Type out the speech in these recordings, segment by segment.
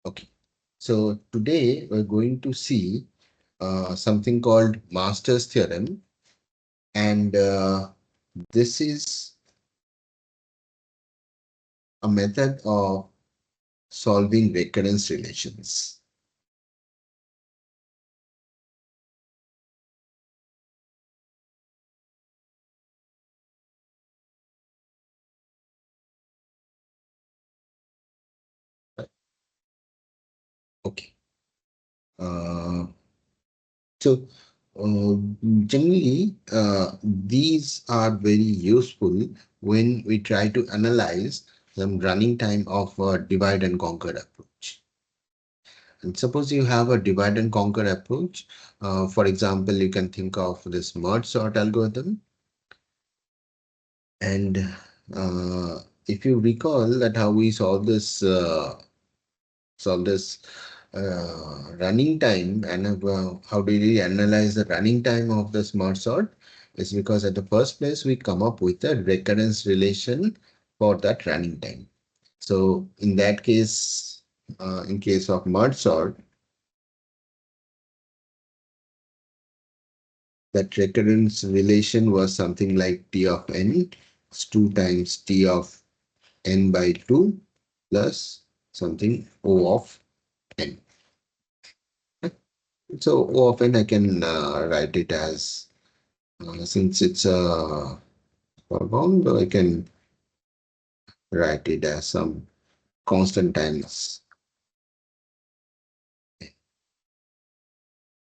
Okay, so today we're going to see something called Master's theorem, and this is a method of solving recurrence relations. Okay, uh, so uh, generally these are very useful when we try to analyze the running time of a divide and conquer approach. And suppose you have a divide and conquer approach. For example, you can think of this merge sort algorithm. And if you recall that how we solve this running time, and how do we analyze the running time of the smart sort, is because at the first place we come up with a recurrence relation for that running time. So in that case, in case of merge sort, that recurrence relation was something like T of n is 2 times T of n by 2 plus something O of n. So O of n I can write it as, since it's a compound, I can write it as some constant times. I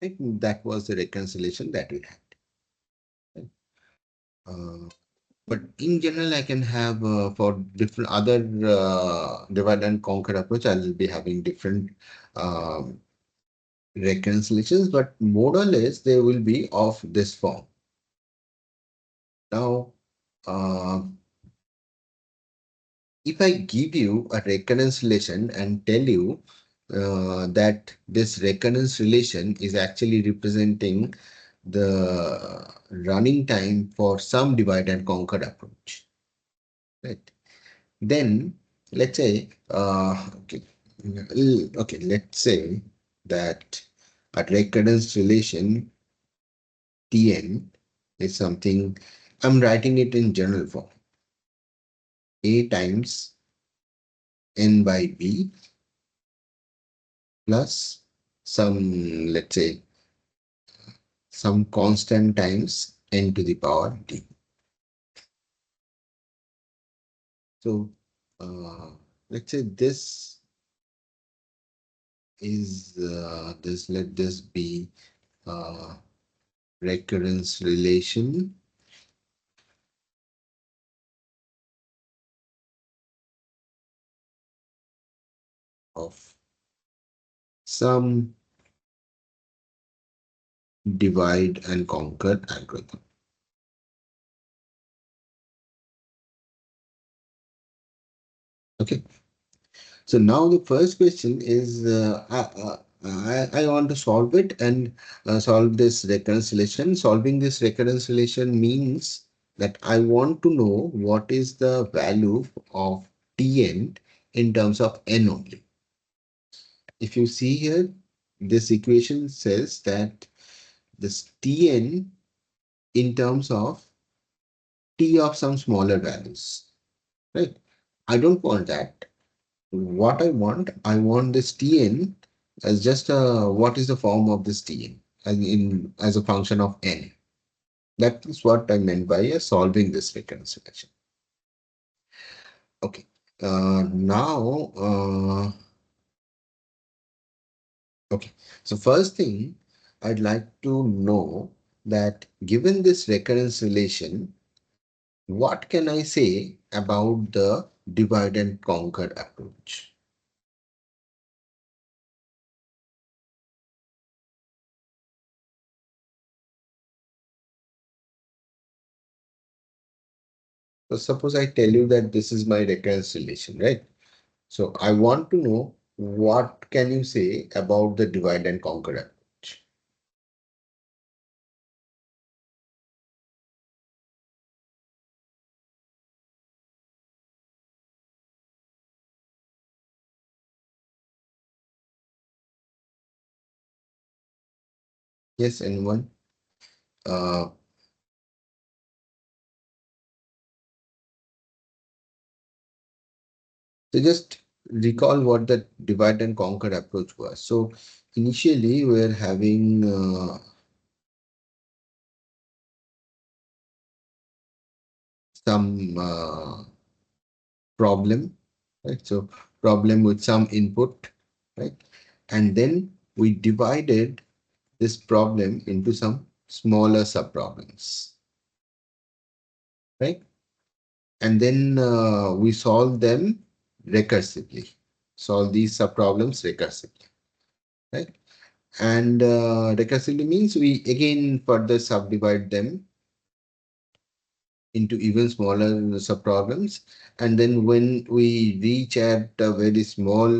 think that was the reconciliation that we had. Uh, but in general, I can have for different other divide and conquer approach, I'll be having different um, reconciliations, but more or less they will be of this form. Now, uh, if I give you a recurrence relation and tell you that this recurrence relation is actually representing the running time for some divide and conquer approach, right? Then let's say, okay, let's say that a recurrence relation Tn is something, I'm writing it in general form. A times n by b plus some, let's say, some constant times n to the power d. So let's say this is let this be recurrence relation of some divide and conquer algorithm. Okay. So now the first question is, I want to solve it and solve this reconciliation. Solving this reconciliation means that I want to know what is the value of Tn in terms of n only. If you see here, this equation says that this Tn in terms of T of some smaller values, right? I don't want that. What I want this Tn as just what is the form of this Tn as a function of n. That is what I meant by solving this reconciliation. Okay. Now, okay. So first thing, I'd like to know that given this recurrence relation, what can I say about the divide and conquer approach? So suppose I tell you that this is my recurrence relation, right? So I want to know what can you say about the divide and conquer approach? Yes, anyone? Uh, so just recall what the divide and conquer approach was. So initially we were having some problem, right? So problem with some input, right? And then we divided this problem into some smaller subproblems, right? And then we solve them recursively, solve these subproblems recursively, right? And recursively means we again further subdivide them into even smaller subproblems. And then when we reach at a very small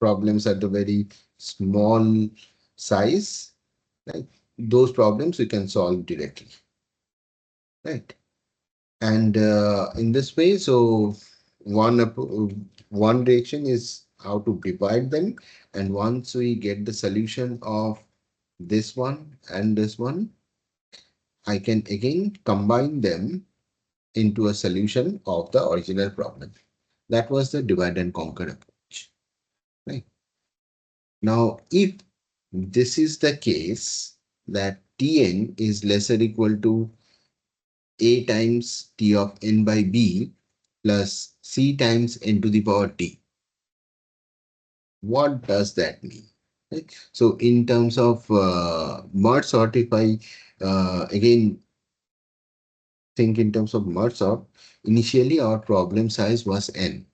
problems at a very small size, right? Those problems we can solve directly, right? And in this way, so one direction is how to divide them, and once we get the solution of this one and this one, I can again combine them into a solution of the original problem. That was the divide and conquer approach, right? Now, if this is the case that Tn is lesser equal to a times T of n by b plus c times n to the power t, what does that mean? Right? So in terms of merge sort, if I again think in terms of merge sort, initially our problem size was n,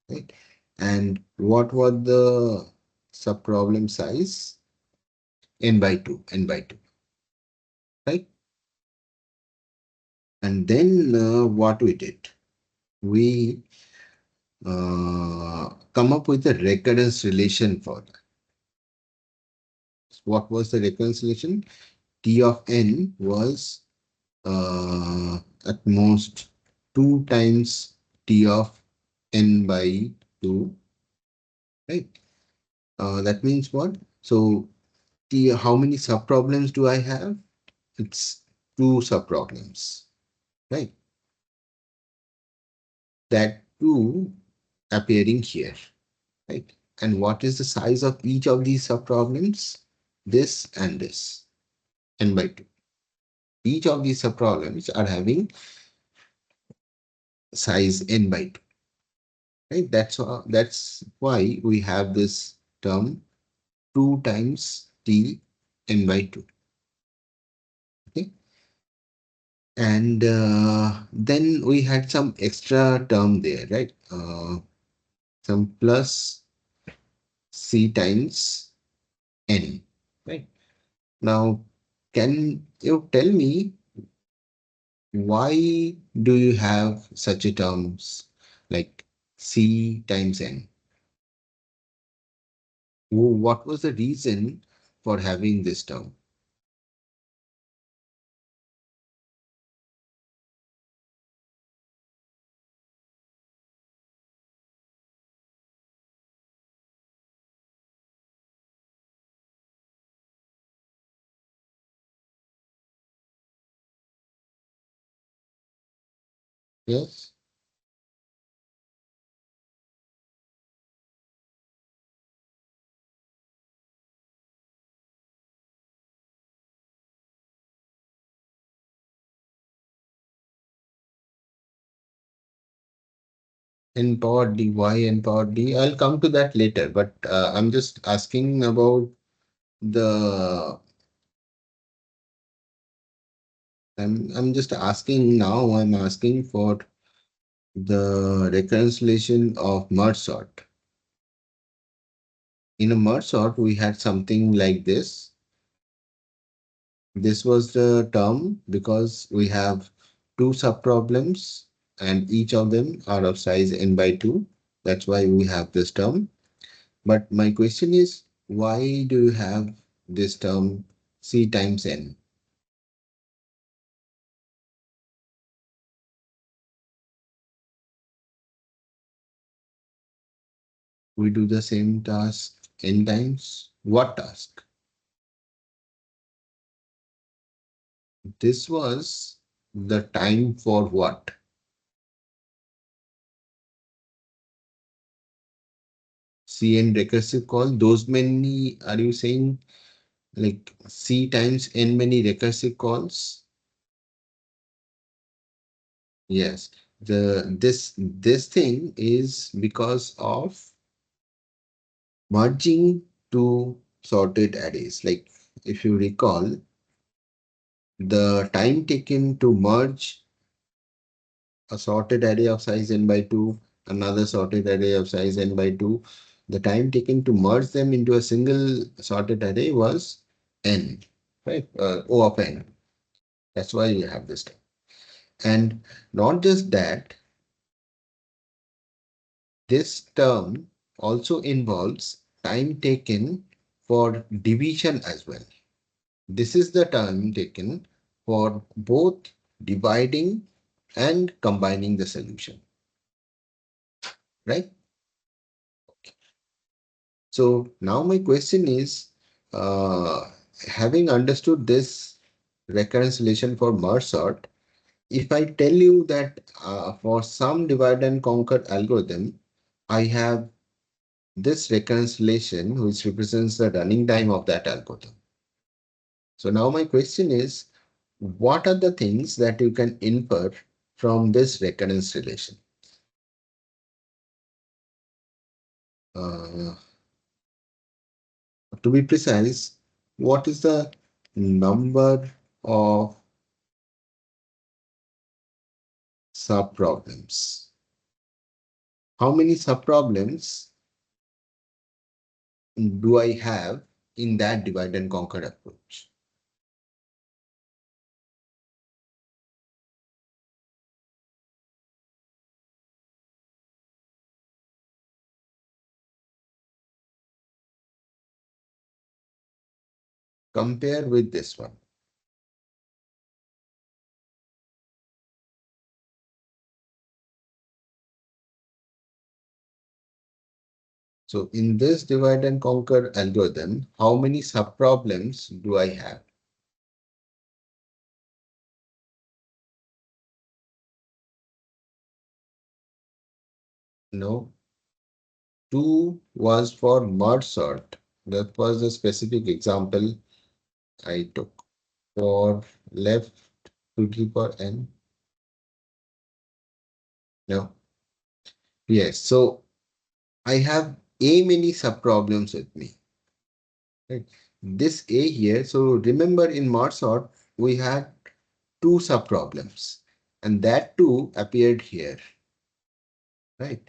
right? And what was the subproblem size? N by 2, n by 2, right? And then what we did? We come up with a recurrence relation for that. What was the recurrence relation? T of n was at most 2 times T of n by 2, right? That means what? So T, how many subproblems do I have? It's two subproblems, right? That two appearing here, right? And what is the size of each of these subproblems? This and this, n by 2. Each of these subproblems are having size n by 2, right? That's why we have this term 2 times t n by 2, okay? And then we had some extra term there, right? Some plus c times n, right? Now, can you tell me why do you have such a terms like c times n? What was the reason for having this term? Yes, n power d, y n power d. I'll come to that later, but I'm just asking about the. I'm just asking now. I'm asking for the reconciliation of merge sort. In a merge sort, we had something like this. This was the term because we have two subproblems and each of them are of size n by 2. That's why we have this term. But my question is, why do you have this term c times n? We do the same task n times. What task? This was the time for what? Cn recursive call. Those many, are you saying like C times n many recursive calls? Yes. This thing is because of merging two sorted arrays. Like if you recall, the time taken to merge a sorted array of size n by 2, another sorted array of size n by 2, the time taken to merge them into a single sorted array was n, right? O of n. That's why you have this term. And not just that, this term also involves time taken for division as well. This is the time taken for both dividing and combining the solution, right? So now my question is, uh, having understood this recurrence relation for merge sort, if I tell you that for some divide and conquer algorithm, I have this recurrence relation which represents the running time of that algorithm. So now my question is, what are the things that you can infer from this recurrence relation? Uh, to be precise, what is the number of subproblems? How many subproblems do I have in that divide and conquer approach? Compare with this one. So in this divide and conquer algorithm, how many subproblems do I have? No, two was for merge sort. That was a specific example I took. For left to the power n. No. Yes. So I have a many subproblems with me. Right. This a here. So remember in merge sort, we had two subproblems, and that two appeared here, right?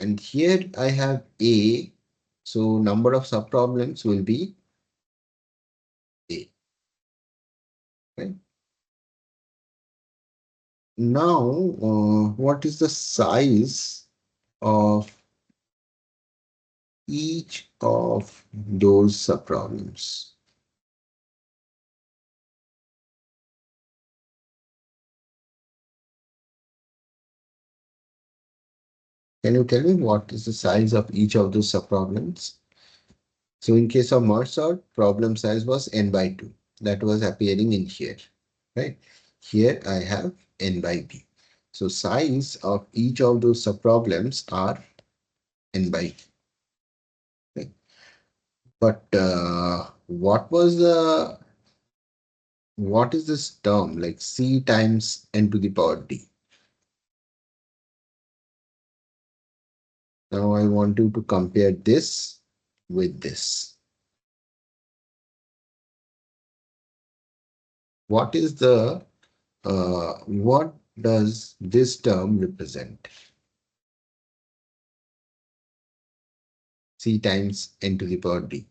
And here I have A, so number of subproblems will be A, right? Now, what is the size of each of those subproblems? Can you tell me what is the size of each of those subproblems? So in case of merge sort, problem size was n by 2. That was appearing in here, right? Here I have n by b. So size of each of those subproblems are n by 2. Right? But what is this term like c times n to the power d? Now I want you to compare this with this. What is the what does this term represent? C times n to the power d.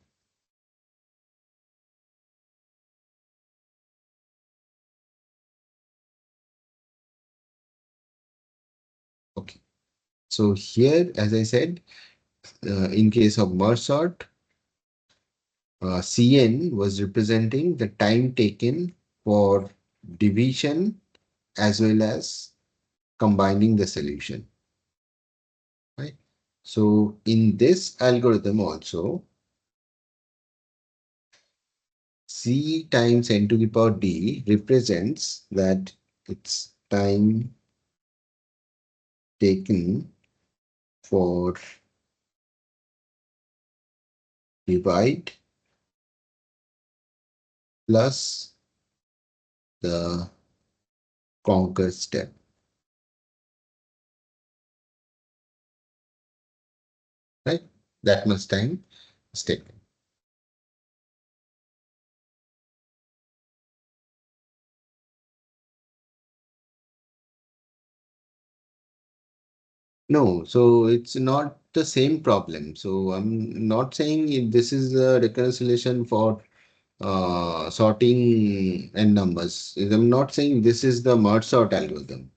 Okay. So here, as I said, in case of merge sort, Cn was representing the time taken for division as well as combining the solution, right? So in this algorithm also, C times n to the power d represents that it's time taken for divide plus the conquer step, right? That much time is taken. No, so it's not the same problem. So I'm not saying if this is a reconciliation for sorting n numbers. I'm not saying this is the merge sort algorithm,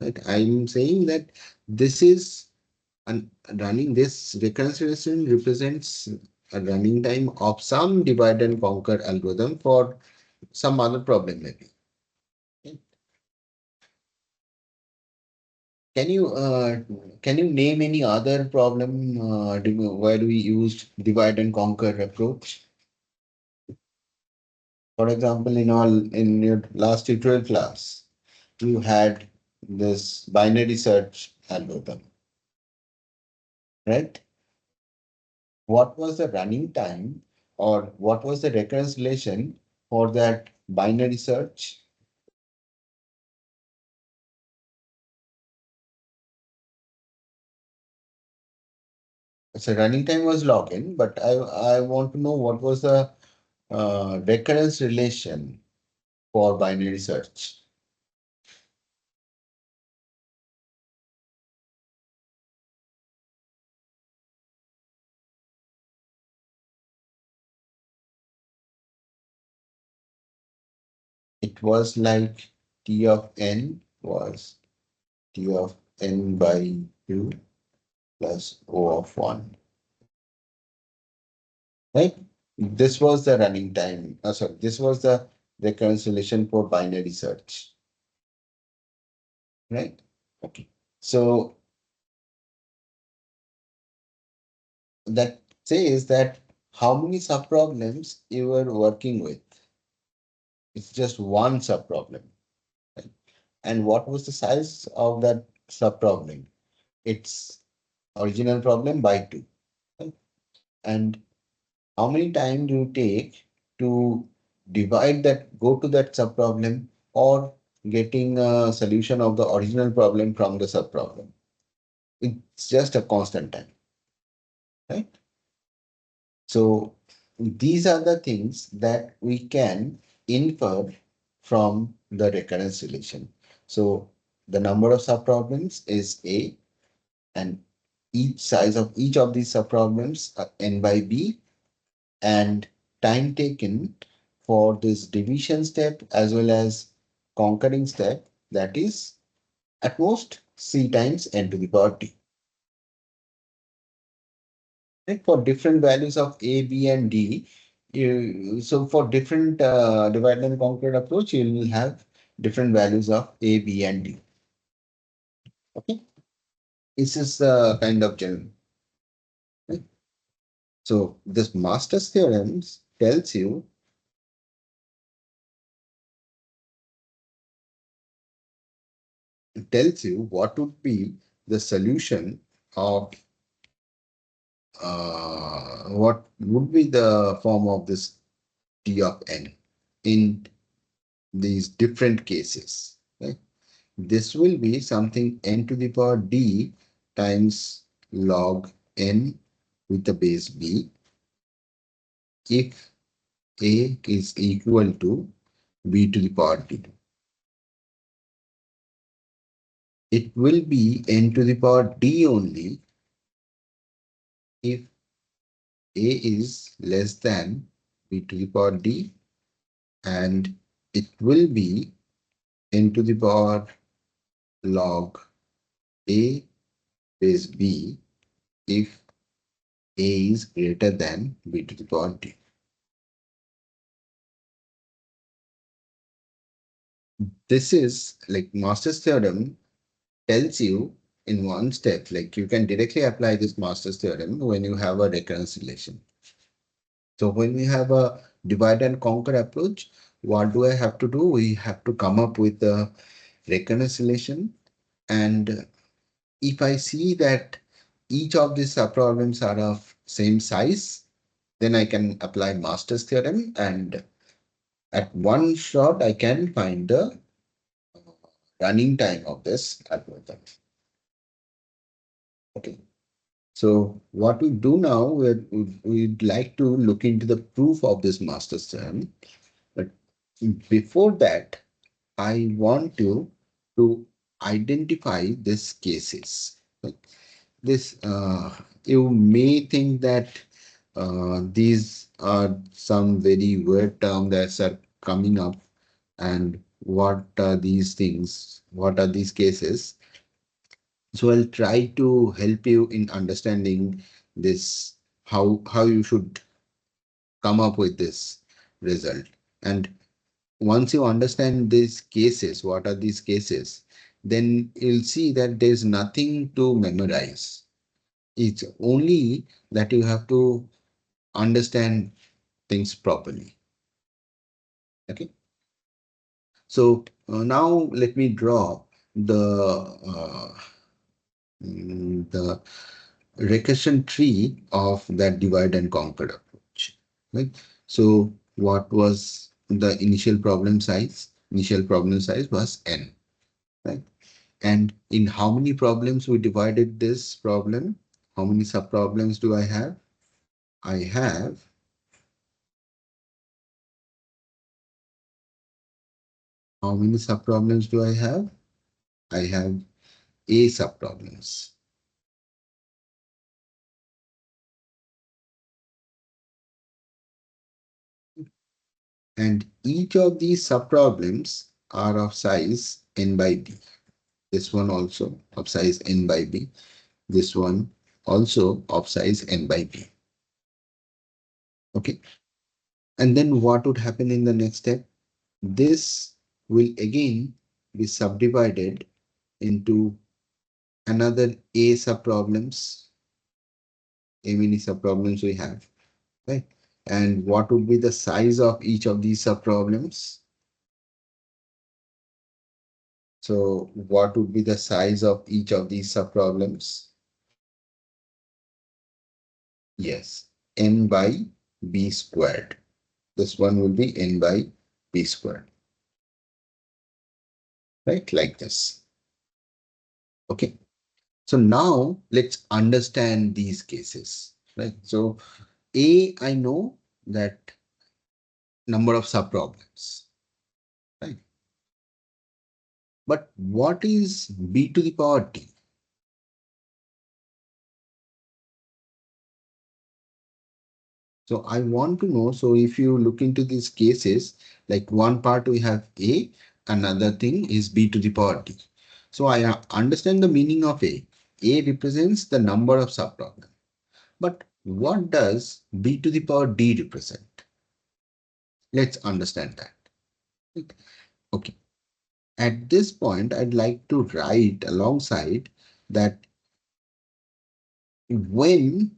right? I'm saying that this is an running this reconciliation represents a running time of some divide and conquer algorithm for some other problem maybe. Can you uh, can you name any other problem where we used divide and conquer approach? For example, in your last tutorial class, you had this binary search algorithm, right? What was the running time or what was the reconciliation for that binary search? So running time was login, but I want to know what was the recurrence relation for binary search. It was like T of n was T of n by 2 plus O of 1, right? This was the running time. Sorry, this was the reconciliation for binary search, right? Okay. So that says that how many subproblems you were working with. It's just one subproblem, right? And what was the size of that subproblem? It's original problem by 2, right? And how many time do you take to divide that, go to that subproblem or getting a solution of the original problem from the subproblem? It's just a constant time, right? So these are the things that we can infer from the recurrence relation. So the number of subproblems is A, and each size of each of these subproblems are n by b, and time taken for this division step as well as conquering step, that is at most c times n to the power t. Right? For different values of a, b, and d, so for different divide and conquer approach, you will have different values of a, b, and d. Okay, this is kind of general. Right? So this master's theorems tells you what would be the solution of what would be the form of this t of n in these different cases. Right? This will be something n to the power d times log n with the base b if a is equal to b to the power d. It will be n to the power d only if a is less than b to the power d, and it will be n to the power log a base b if a is greater than b to the power d. This is like Master's theorem tells you in one step, like you can directly apply this Master's theorem when you have a recurrence relation. So when we have a divide and conquer approach, what do I have to do? We have to come up with a reconciliation. And if I see that each of these subproblems are of same size, then I can apply Master's theorem, and at one shot I can find the running time of this algorithm. Okay. So what we do now, we'd like to look into the proof of this Master's theorem. But before that, I want you to identify these cases. Like this, you may think that these are some very weird terms that are coming up, and what are these things? What are these cases? So I'll try to help you in understanding this, how you should come up with this result. And once you understand these cases, what are these cases, then you'll see that there's nothing to memorize. It's only that you have to understand things properly. Okay. So now let me draw the recursion tree of that divide and conquer approach. Right. So what was the initial problem size? Initial problem size was n. Right. And in how many problems we divided this problem? How many subproblems do I have? I have how many subproblems do I have? I have a subproblems. And each of these subproblems are of size n by b. This one also of size n by b. This one also of size n by b. Okay. And then what would happen in the next step? This will again be subdivided into another a subproblems, a many subproblems we have, right? And what would be the size of each of these subproblems? So what would be the size of each of these subproblems? Yes, n by b squared. This one will be n by b squared, right? Like this. Okay. So now let's understand these cases, right? So A, I know that number of subproblems, right? But what is b to the power t? So I want to know, so if you look into these cases, like one part we have A, another thing is b to the power t. So I understand the meaning of A. A represents the number of subproblems. But what does b to the power d represent? Let's understand that. Okay. At this point, I'd like to write alongside that when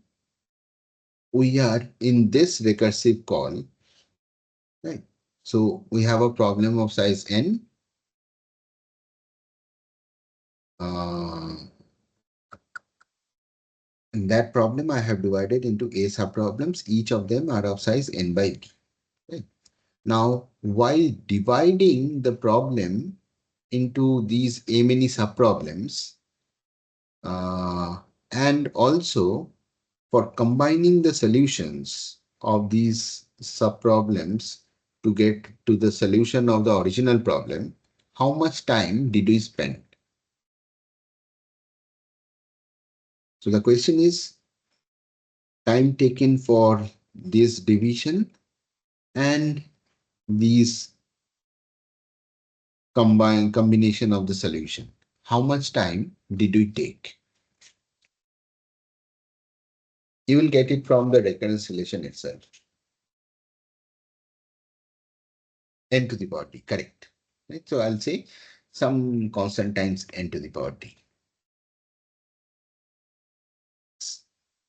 we are in this recursive call, right? So we have a problem of size n. In that problem, I have divided into a subproblems. Each of them are of size n by b. Right? Now, while dividing the problem into these a many subproblems, and also for combining the solutions of these subproblems to get to the solution of the original problem, how much time did we spend? So the question is time taken for this division and these combination of the solution. How much time did we take? You will get it from the reconciliation itself. N to the power t, correct. Right? So I'll say some constant times n to the power t.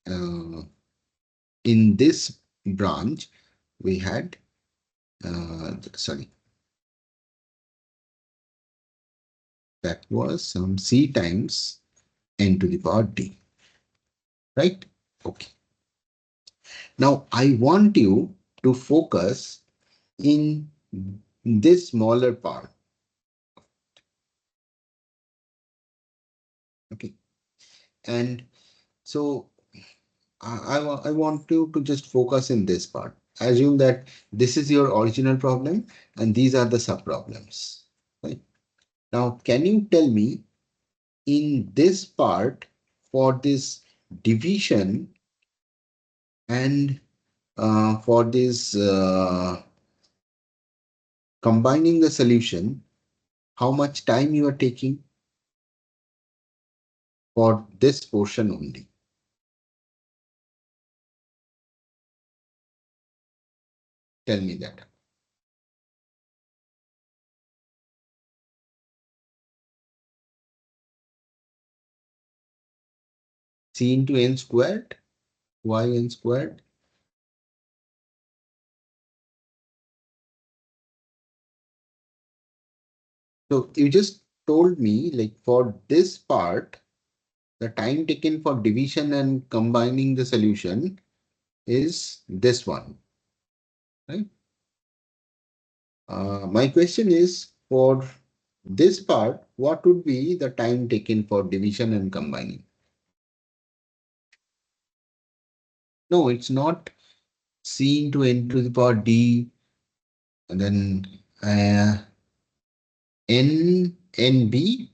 Uh, in this branch, we had sorry, that was some c times n to the power d, right? Okay. Now I want you to focus in this smaller part. Okay. And so I want you to just focus in this part. Assume that this is your original problem and these are the sub-problems. Right? Now, can you tell me in this part for this division and for this combining the solution, how much time you are taking for this portion only? Tell me that. C into n squared, y n squared. So you just told me like for this part, the time taken for division and combining the solution is this one, right? My question is for this part, what would be the time taken for division and combining? No, it's not c into n to the power d and then n b.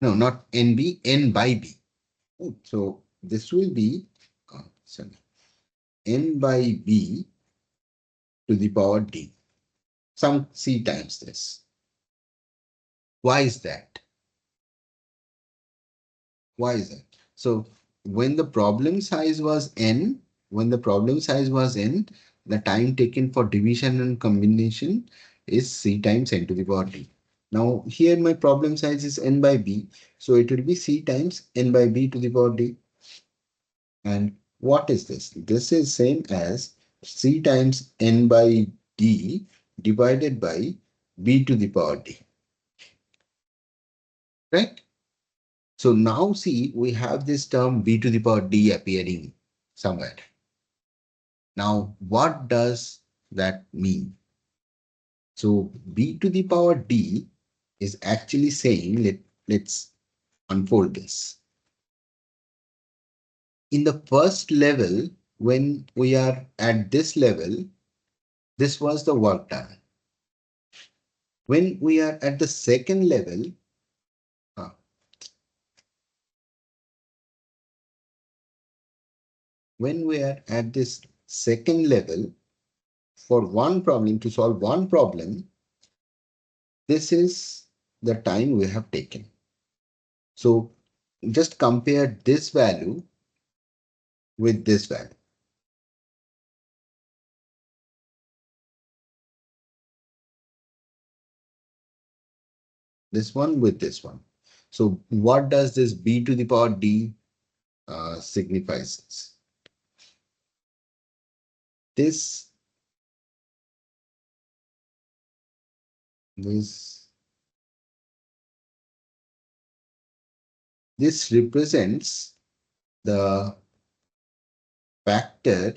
No, not n b, n by b. Oh, so this will be sorry, n by b to the power d. Some c times this. Why is that? Why is that? So when the problem size was n, the time taken for division and combination is c times n to the power d. Now here my problem size is n by b, so it will be c times n by b to the power d. And what is this? This is same as c times n by d divided by b to the power d, right? So now see, we have this term b to the power d appearing somewhere. Now, what does that mean? So b to the power d is actually saying, let's unfold this. In the first level, when we are at this level, this was the work done. When we are at the second level, uh, when we are at this second level, for one problem, to solve one problem, this is the time we have taken. So just compare this value with this value. This one with this one. So what does this b to the power d signifies? This, this, this represents the factor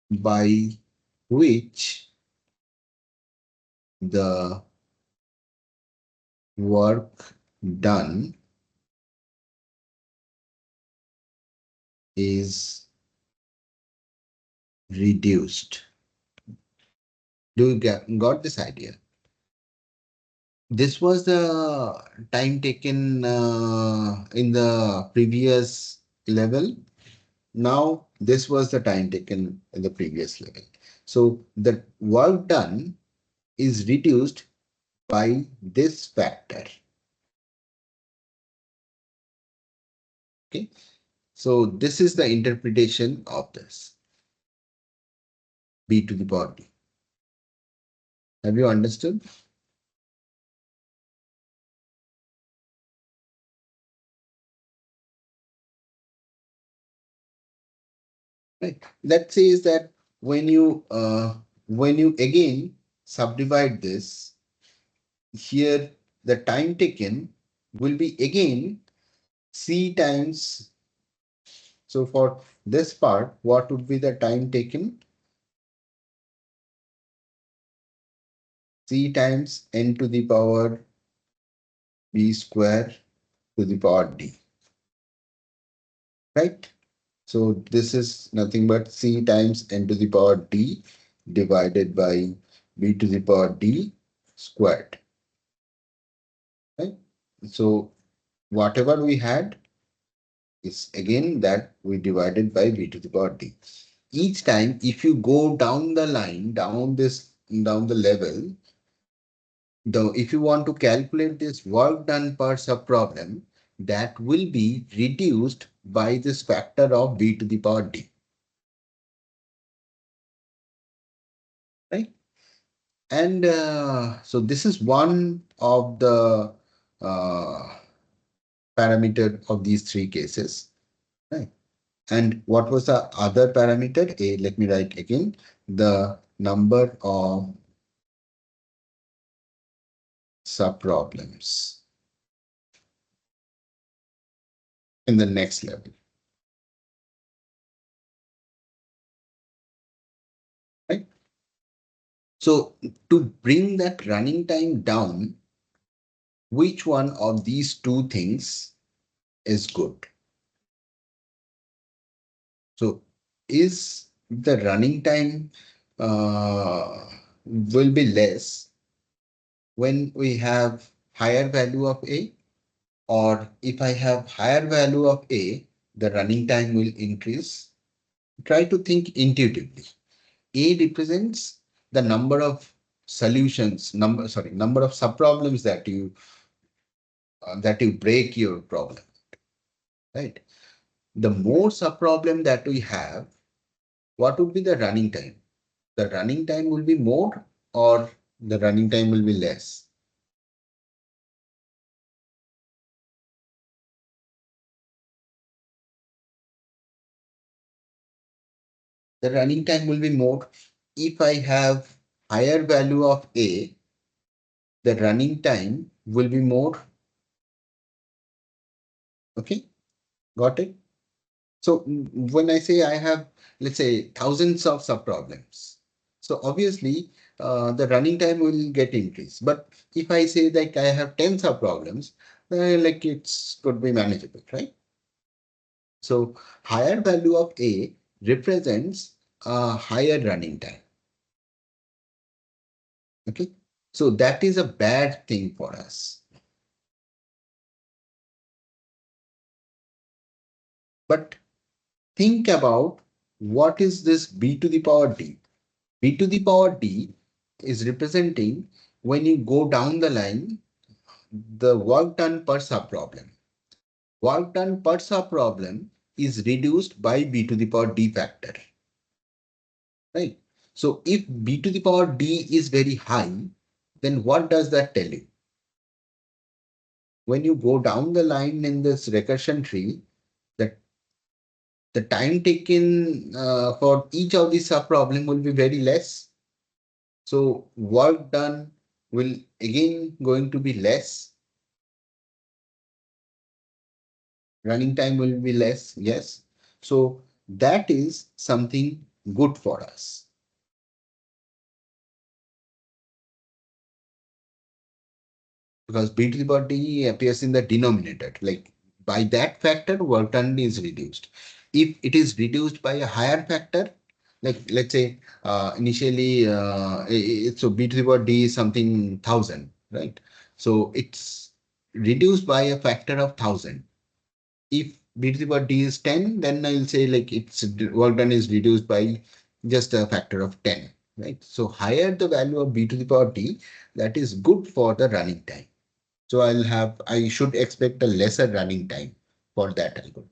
by which the work done is reduced. Do you got this idea? This was the time taken in the previous level. Now, this was the time taken in the previous level. So the work done is reduced by this factor. Okay. So this is the interpretation of this b to the power d. Have you understood? Right. That says that when you when you again subdivide this, here the time taken will be again C times. So for this part, what would be the time taken? C times n to the power b square to the power d, right? So this is nothing but C times n to the power d divided by b to the power d squared, right? So whatever we had is again that we divided by b to the power d. Each time, if you go down the line, down the level, if you want to calculate this work done per sub problem, that will be reduced by this factor of b to the power d, right? And so this is one of the uh, parameter of these three cases, right? And what was the other parameter? Let me write again, the number of subproblems in the next level, right? So to bring that running time down, which one of these two things is good? So is the running time will be less when we have higher value of A, or if I have higher value of A, the running time will increase? Try to think intuitively. A represents the number of solutions, number of subproblems that you break your problem, right? The more subproblem that we have, what would be the running time? The running time will be more, or the running time will be less? The running time will be more. If I have higher value of A, the running time will be more. Okay, got it? So when I say I have, let's say, thousands of subproblems, so obviously the running time will get increased. But if I say like I have 10 subproblems, like it's could be manageable, right? So higher value of A represents a higher running time. Okay. So that is a bad thing for us. But think about what is this B to the power D? B to the power D is representing when you go down the line, the work done per subproblem. Work done per subproblem is reduced by B to the power D factor, right? So if B to the power D is very high, then what does that tell you? When you go down the line in this recursion tree, the, the time taken for each of these subproblem will be very less. So work done will again going to be less. Running time will be less. Yes. So that is something good for us, because b to the power d appears in the denominator. Like by that factor, work done is reduced. If it is reduced by a higher factor, like let's say initially, so b to the power d is something 1000, right? So it's reduced by a factor of 1000. If b to the power d is 10, then I'll say like it's work done is reduced by just a factor of 10, right? So higher the value of b to the power d, that is good for the running time. So I should expect a lesser running time for that algorithm.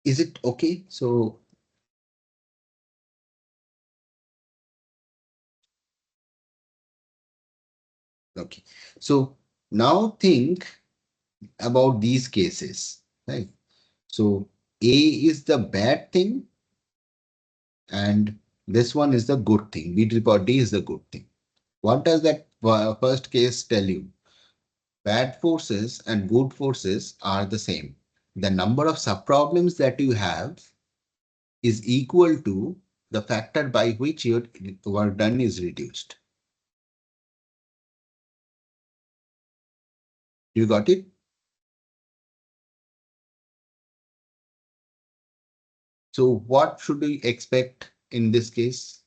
Is it okay? So, okay. So now think about these cases, right? So A is the bad thing and This one is the good thing. B to the power D is the good thing. What does that first case tell you? Bad forces and good forces are the same. The number of subproblems that you have is equal to the factor by which your work done is reduced. You got it? So what should we expect in this case?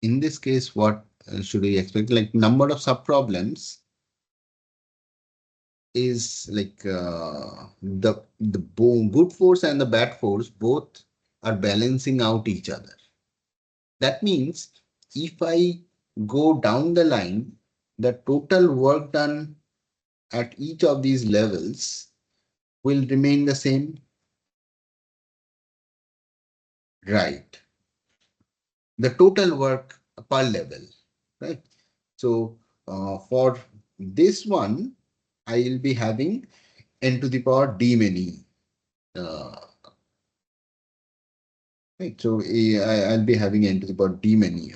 In this case, what should we expect? Like number of subproblems is like the good force and the bad force both are balancing out each other. That means if I go down the line, the total work done at each of these levels will remain the same, right? The total work per level, right? So for this one, I will be having n to the power d many. Uh, right. So I'll be having n to the power d many.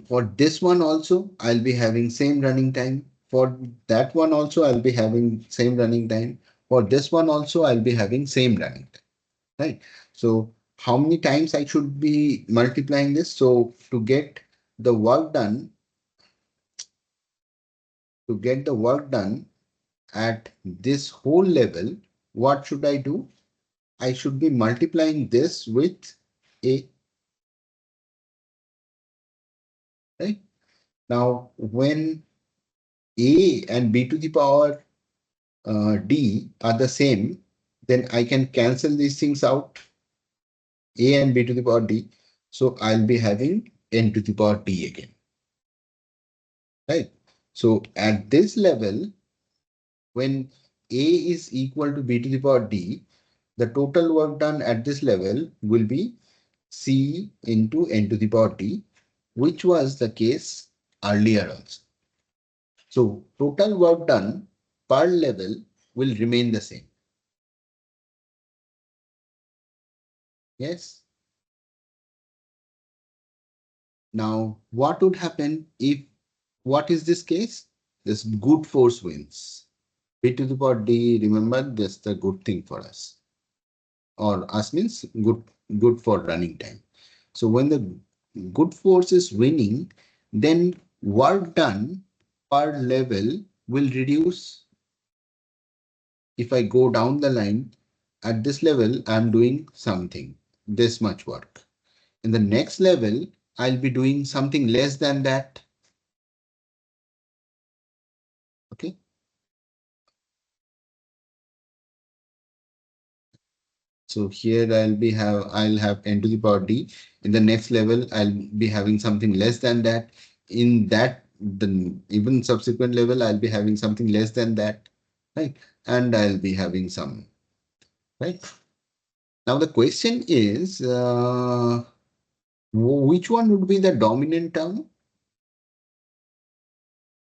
For this one also, I'll be having same running time. For that one also, I'll be having same running time. For this one also, I'll be having same running time, right? So how many times I should be multiplying this? So the work done, to get the work done at this whole level, what should I do? I should be multiplying this with A, right? Now, when A and B to the power D are the same, then I can cancel these things out, A and B to the power D. So I'll be having N to the power D again, right? So at this level, when A is equal to B to the power D, the total work done at this level will be C into N to the power D, which was the case earlier also. So total work done per level will remain the same. Yes. Now, what would happen if, what is this case? This good force wins. B to the power D, remember, that's the good thing for us. Or us means good for running time. So when the good force is winning, then work done per level will reduce. If I go down the line, at this level, I'm doing something, this much work. In the next level, I'll be doing something less than that. Okay. So here I'll have n to the power d. In the next level, I'll be having something less than that. In that, the even subsequent level, I'll be having something less than that, right? And I'll be having some, right? Now the question is, which one would be the dominant term?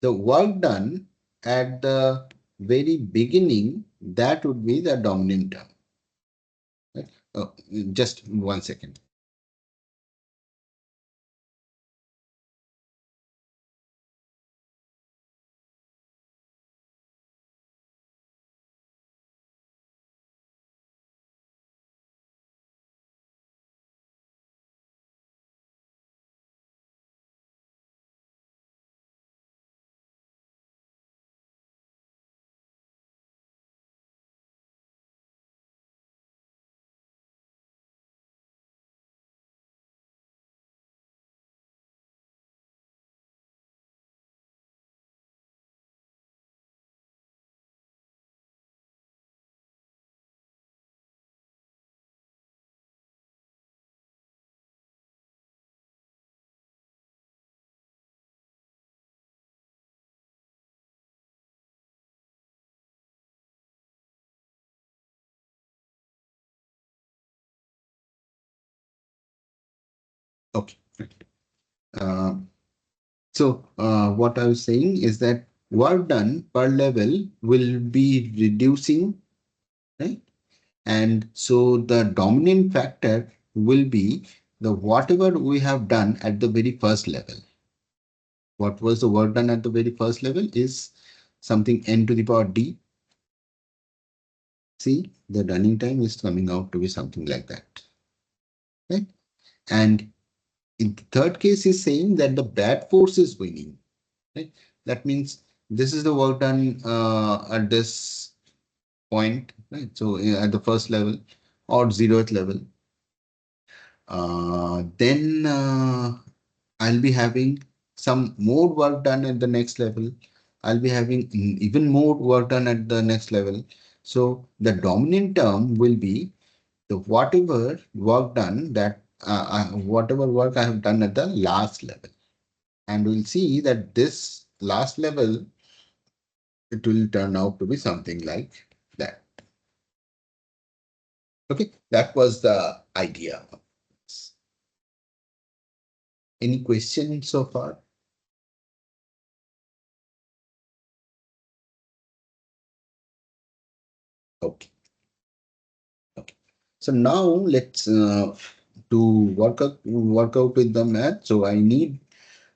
The work done at the very beginning, that would be the dominant term. Right? Just 1 second. Okay. Uh, what I was saying is that work done per level will be reducing right? And so the dominant factor will be the whatever we have done at the very first level. What was the work done at the very first level is something n to the power d. See, the running time is coming out to be something like that, right? And in the third case is saying that the bad force is winning, right? That means this is the work done at this point, right? So at the first level or 0th level, then I'll be having some more work done at the next level. I'll be having even more work done at the next level. So the dominant term will be the whatever work done that whatever work I have done at the last level. And we'll see that this last level, it will turn out to be something like that. Okay, that was the idea. Any questions so far? Okay. Okay. So now let's do work out with the math. So I need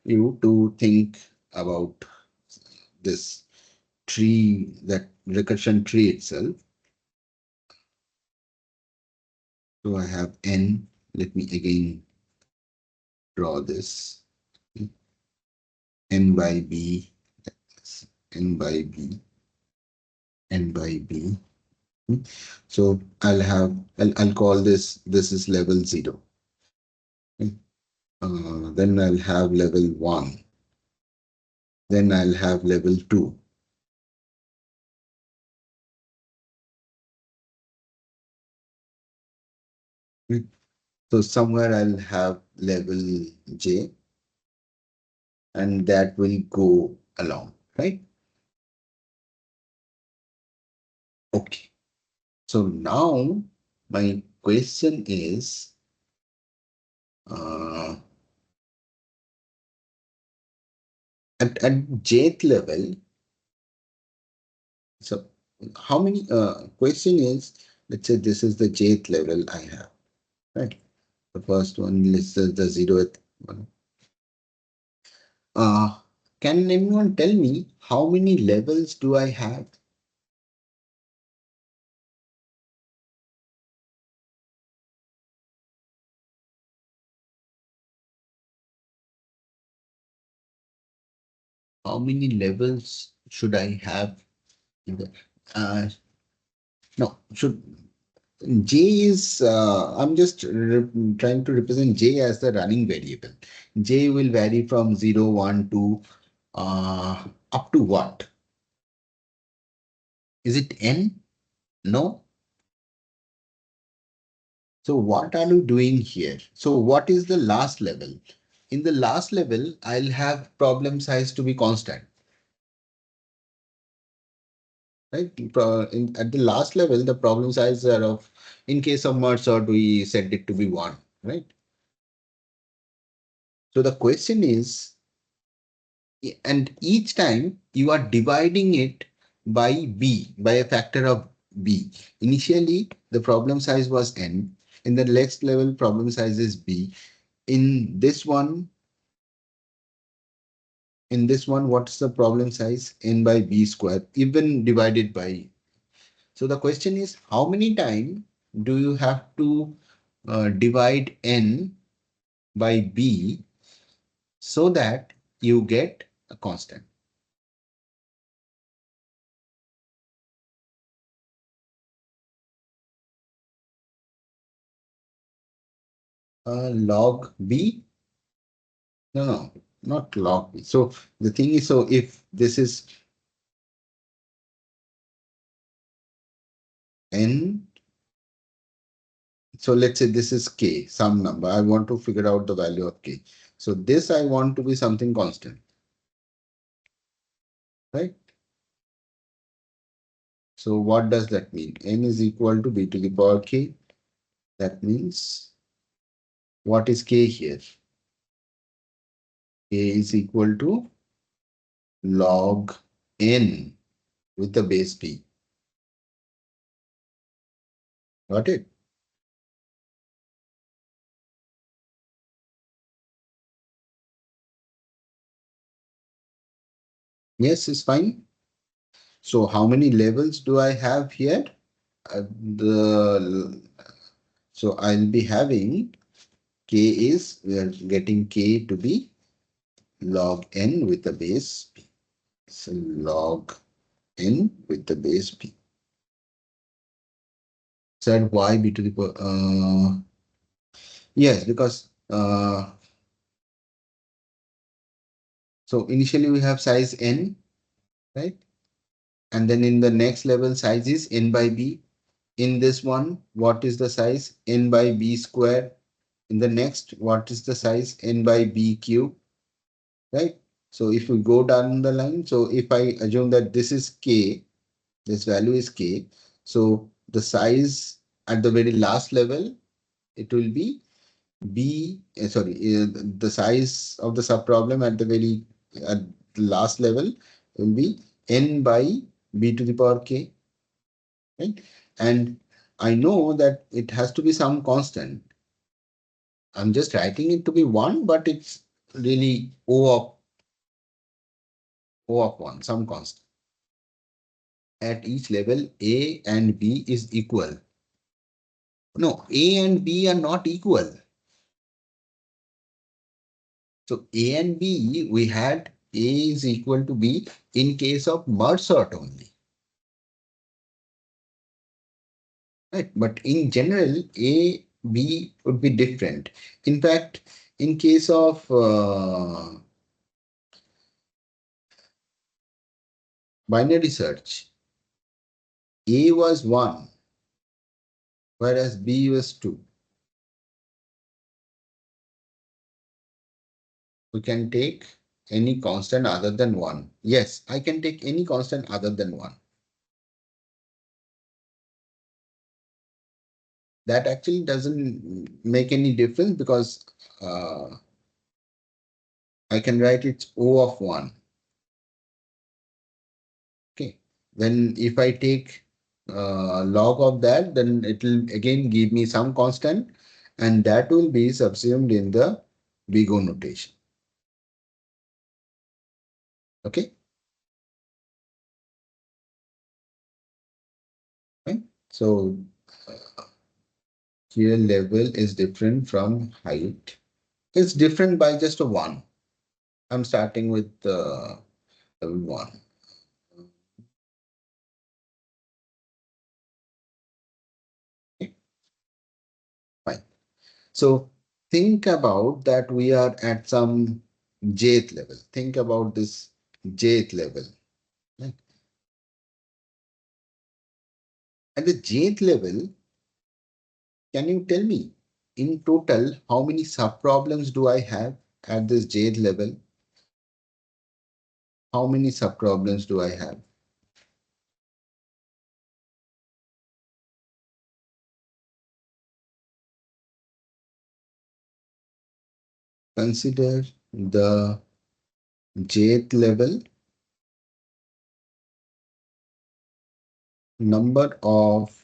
you to think about this tree, that recursion tree itself. So I have n. Let me again draw this. N by b, n by b, n by b. So I'll call this is level 0. Then I'll have level 1. Then I'll have level 2. So somewhere I'll have level J, and that will go along, right? Okay. So now my question is, uh, at jth level, so how many, question is, let's say this is the jth level I have, right? The first one is the 0th one. Uh, can anyone tell me how many levels do I have? How many levels should I have in the, no, should J is, I'm just trying to represent J as the running variable. J will vary from 0, 1, 2, up to what? Is it N? No. So what are you doing here? So what is the last level? In the last level, I'll have problem size to be constant, right? At the last level, the problem size are of, in case of merge sort, we set it to be 1, right? So the question is, and each time you are dividing it by b, by a factor of b. Initially the problem size was n, in the next level problem size is b. in this one in this one, what's the problem size? N by b square, even divided by. So the question is, how many times do you have to divide n by b so that you get a constant? Log b. No, no, not log b. So the thing is, so if this is n, so let's say this is k, some number. I want to figure out the value of k. So this I want to be something constant, right? So what does that mean? N is equal to b to the power k. That means what is k here? K is equal to log n with the base b. Got it? Yes, it's fine. So how many levels do I have here? The so I'll be having k is we are getting k to be log n with the base p. So log n with the base p. So y b to the power yes, because so initially we have size n, right? And then in the next level size is n by b. In this one, what is the size? N by b square. In the next, what is the size? N by b cube, right? So if we go down the line, so if I assume that this is k, this value is k, so the size at the very last level, it will be b, the size of the subproblem at the very at the last level will be n by b to the power k, right? And I know that it has to be some constant. I'm just writing it to be one, but it's really O of one, some constant. At each level, A and B is equal. No, A and B are not equal. So A and B, we had A is equal to B in case of merge sort only. Right? But in general, A, B would be different. In fact, in case of binary search, A was 1, whereas B was 2. We can take any constant other than 1. Yes, I can take any constant other than 1. That actually doesn't make any difference because I can write it O of 1. Okay. Then if I take log of that, then it will again give me some constant and that will be subsumed in the big O notation. Okay. Right? So here level is different from height. It's different by just a 1. I'm starting with level 1. Okay, fine. So think about that we are at some jth level. Think about this jth level. Right? At the jth level, can you tell me in total how many subproblems do I have at this jth level? How many subproblems do I have? Consider the jth level number of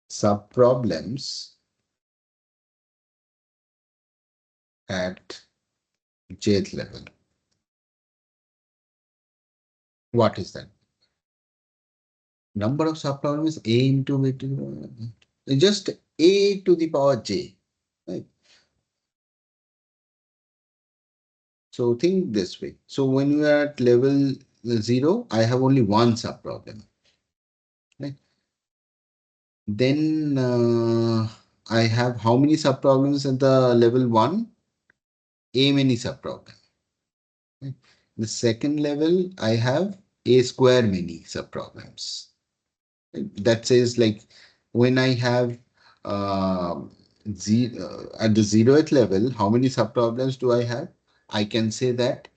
subproblems at jth level. What is that? Number of subproblems a into b to just a to the power j. Right? So think this way. So when you are at level 0, I have only one subproblem. Right? Then I have how many subproblems at the level 1? A many subproblems. Right? The second level, I have a square many subproblems. That says like when I have at the zeroth level, how many subproblems do I have? I can say that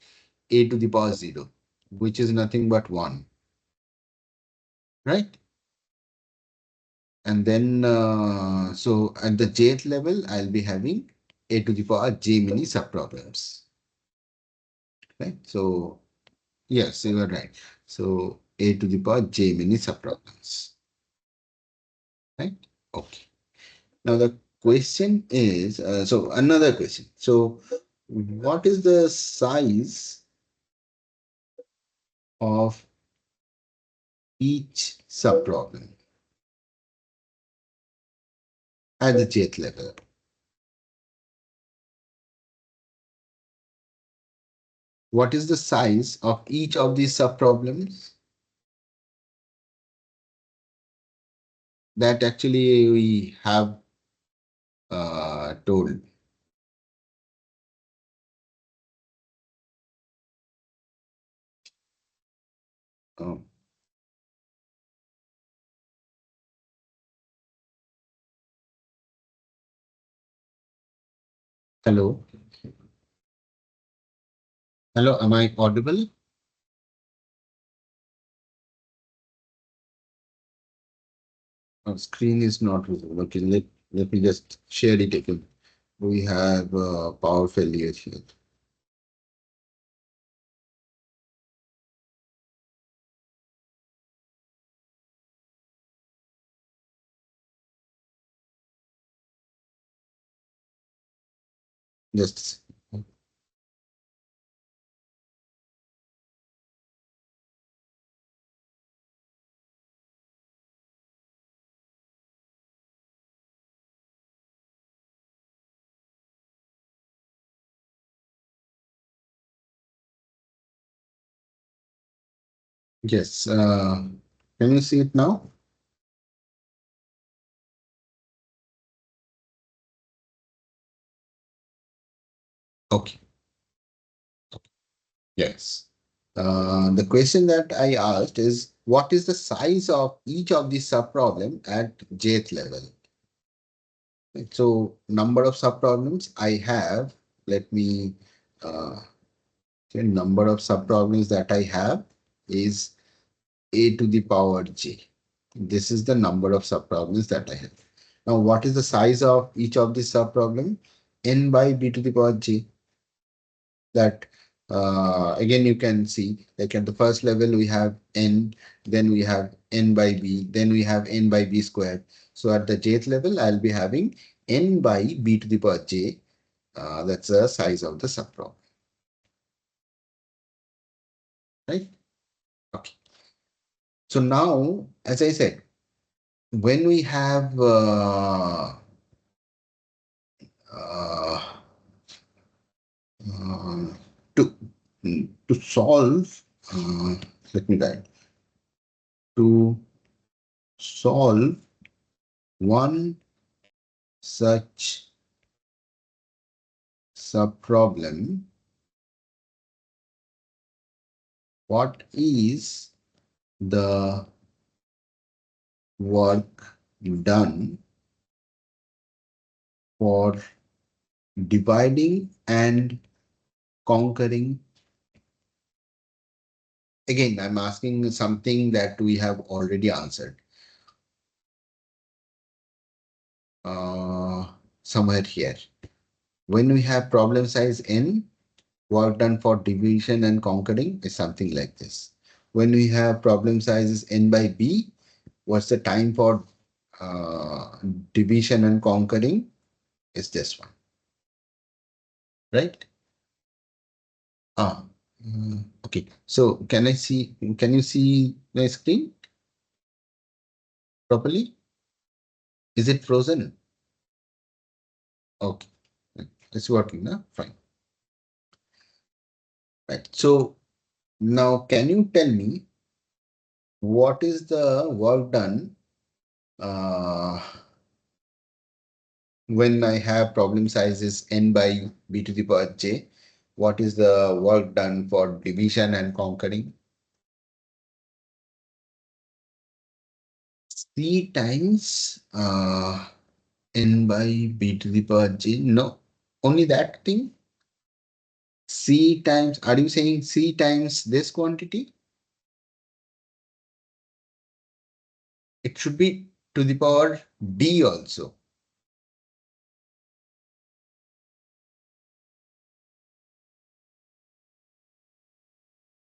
a to the power 0, which is nothing but 1, right? And then, so at the jth level, I'll be having a to the power j many subproblems, right? So, yes, you are right. So, a to the power j many subproblems. right? Okay. Now the question is, so another question. So what is the size of each subproblem at the jth level? What is the size of each of these subproblems that actually we have told? Um, hello, hello, am I audible? Screen is not visible. Okay, let me just share it again. We have power failure here. Just yes. Can you see it now? Okay. Yes. The question that I asked is what is the size of each of the subproblem at jth level? Right, so number of subproblems I have, let me say number of subproblems that I have is a to the power j. This is the number of subproblems that I have. Now, what is the size of each of the subproblem? N by b to the power j. That again you can see like at the first level we have n, then we have n by b, then we have n by b squared. So at the jth level I'll be having n by b to the power j. That's the size of the subproblem, right? Okay. So now, as I said, when we have uh, uh, to to solve, let me write, to solve one such subproblem, what is the work done for dividing and conquering? Again, I'm asking something that we have already answered uh, somewhere here. When we have problem size n, work done for division and conquering is something like this. When we have problem sizes n by b, what's the time for uh, division and conquering is this one, right? Ah, okay. So can you see my screen properly? Is it frozen? Okay, it's working now. Fine. Right. So now can you tell me what is the work done uh, when I have problem sizes n by b to the power j? What is the work done for division and conquering? C times n by b to the power j. No, only that thing. C times, are you saying C times this quantity? It should be to the power D also.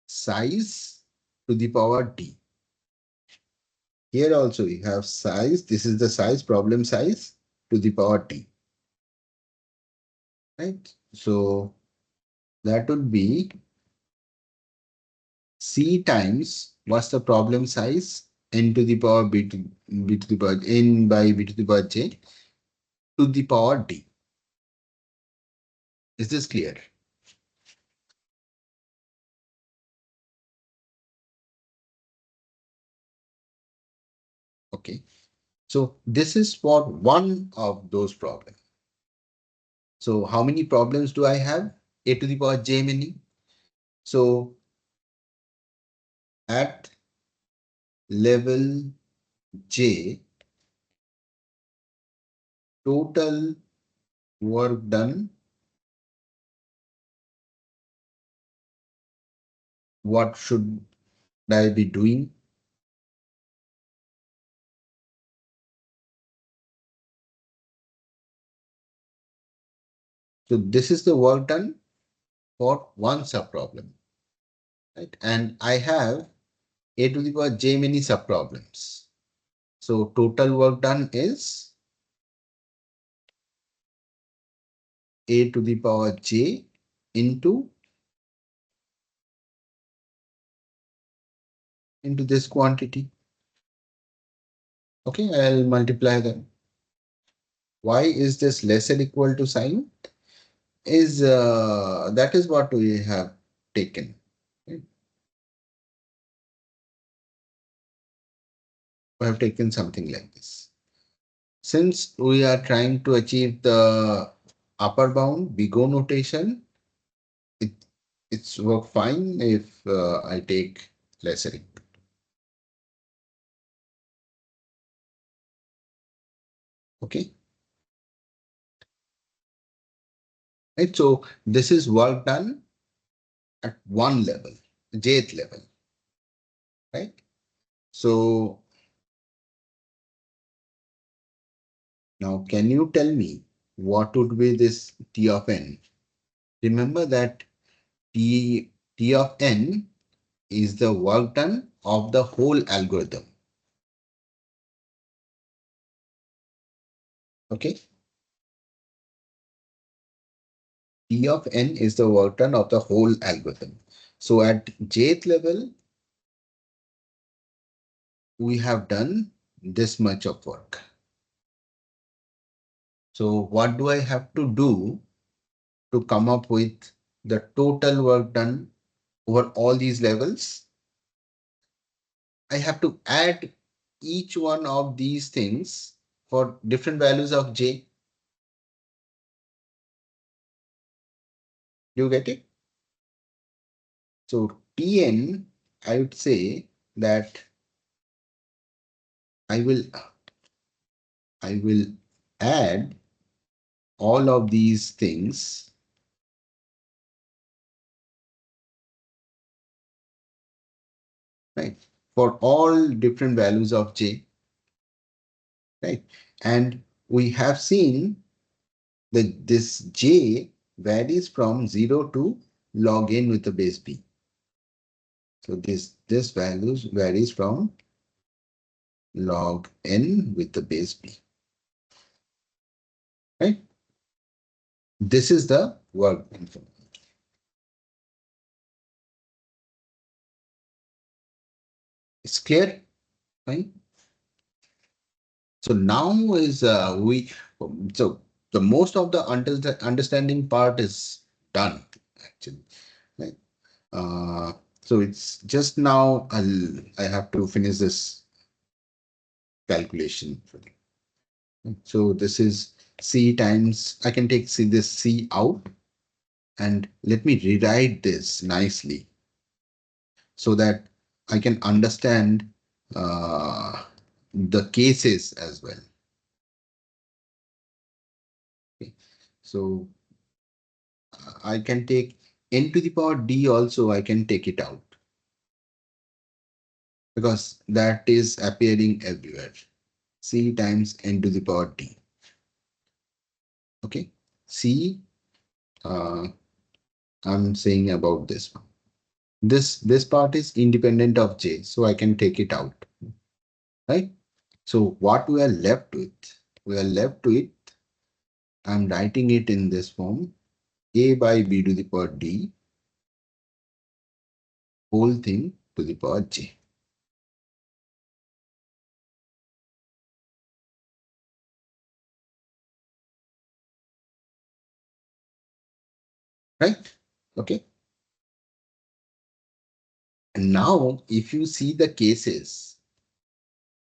Size to the power D. Here also you have size. This is the size, problem size to the power t, right? So that would be C times what's the problem size? N to the power b to the power n by b to the power j to the power d. Is this clear? Okay. So this is for one of those problems. So how many problems do I have? A to the power j many. So at level j, total work done, what should I be doing? So this is the work done for one subproblem, right? And I have a to the power j many subproblems. So total work done is a to the power j into this quantity. Okay, I'll multiply them. Why is this less than equal to sign? Is that is what we have taken. Right? We have taken something like this. Since we are trying to achieve the upper bound, big O notation, it it's work fine if I take lesser equal. Okay. Right. So this is work done at one level, jth level, right? So now can you tell me what would be this T of n? Remember that T of n is the work done of the whole algorithm. Okay. T of n is the work done of the whole algorithm. So at jth level, we have done this much of work. So what do I have to do to come up with the total work done over all these levels? I have to add each one of these things for different values of j. Do you get it? So Tn, I would say that I will I will add all of these things, right, for all different values of j, right? And we have seen that this j varies from 0 to log n with the base b. So this values varies from log n with the base b, right? This is the work information. It's clear, right? So now is so the most of the understanding part is done actually, right? Uh, so it's just now I have to finish this calculation for you. So this is C times, I can take this C out and let me rewrite this nicely so that I can understand the cases as well. Okay. So I can take n to the power d also, I can take it out because that is appearing everywhere. C times n to the power d. Okay. C, uh, I'm saying about this one. This part is independent of j, so I can take it out. right? So what we are left with? We are left with, I'm writing it in this form, a by b to the power d whole thing to the power j, right? Okay. And now if you see the cases,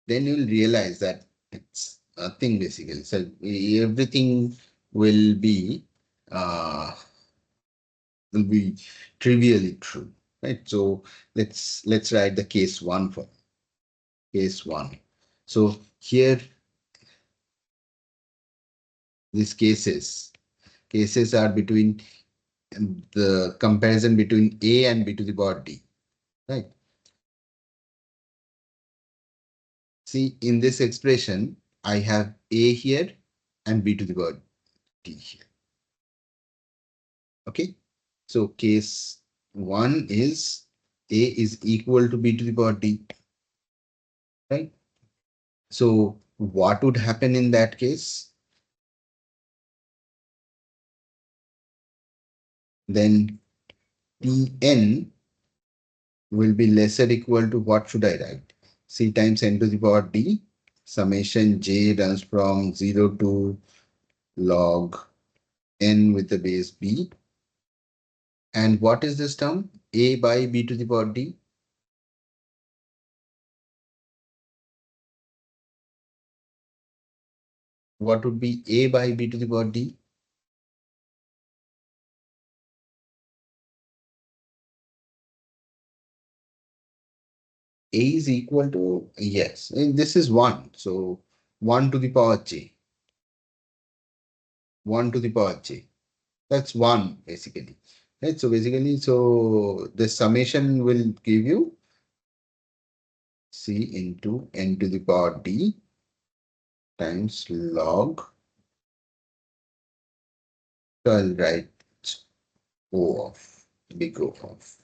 then you'll realize that it's nothing basically. So everything will be uh, will be trivially true, right? So let's write the case one for case one. So here these cases are between the comparison between a and b to the power d, right? See, in this expression, I have a here and b to the power d here. Okay. So case one is a is equal to b to the power d, right? So what would happen in that case? Then Tn will be lesser equal to what should I write? C times n to the power d summation j runs from 0 to log n with the base b. And what is this term? A by b to the power d. What would be a by b to the power d? A is equal to, yes, and this is 1. So 1 to the power j, 1 to the power j. That's 1 basically. Right? So basically, so the summation will give you c into n to the power d times log. So I'll write O of, big O of.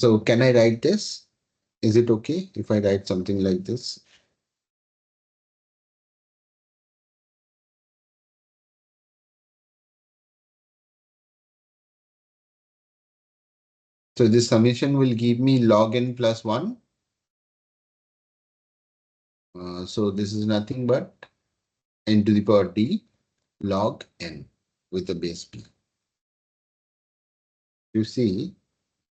So can I write this? Is it okay if I write something like this? So this summation will give me log n plus 1. So this is nothing but n to the power d log n with the base p. You see,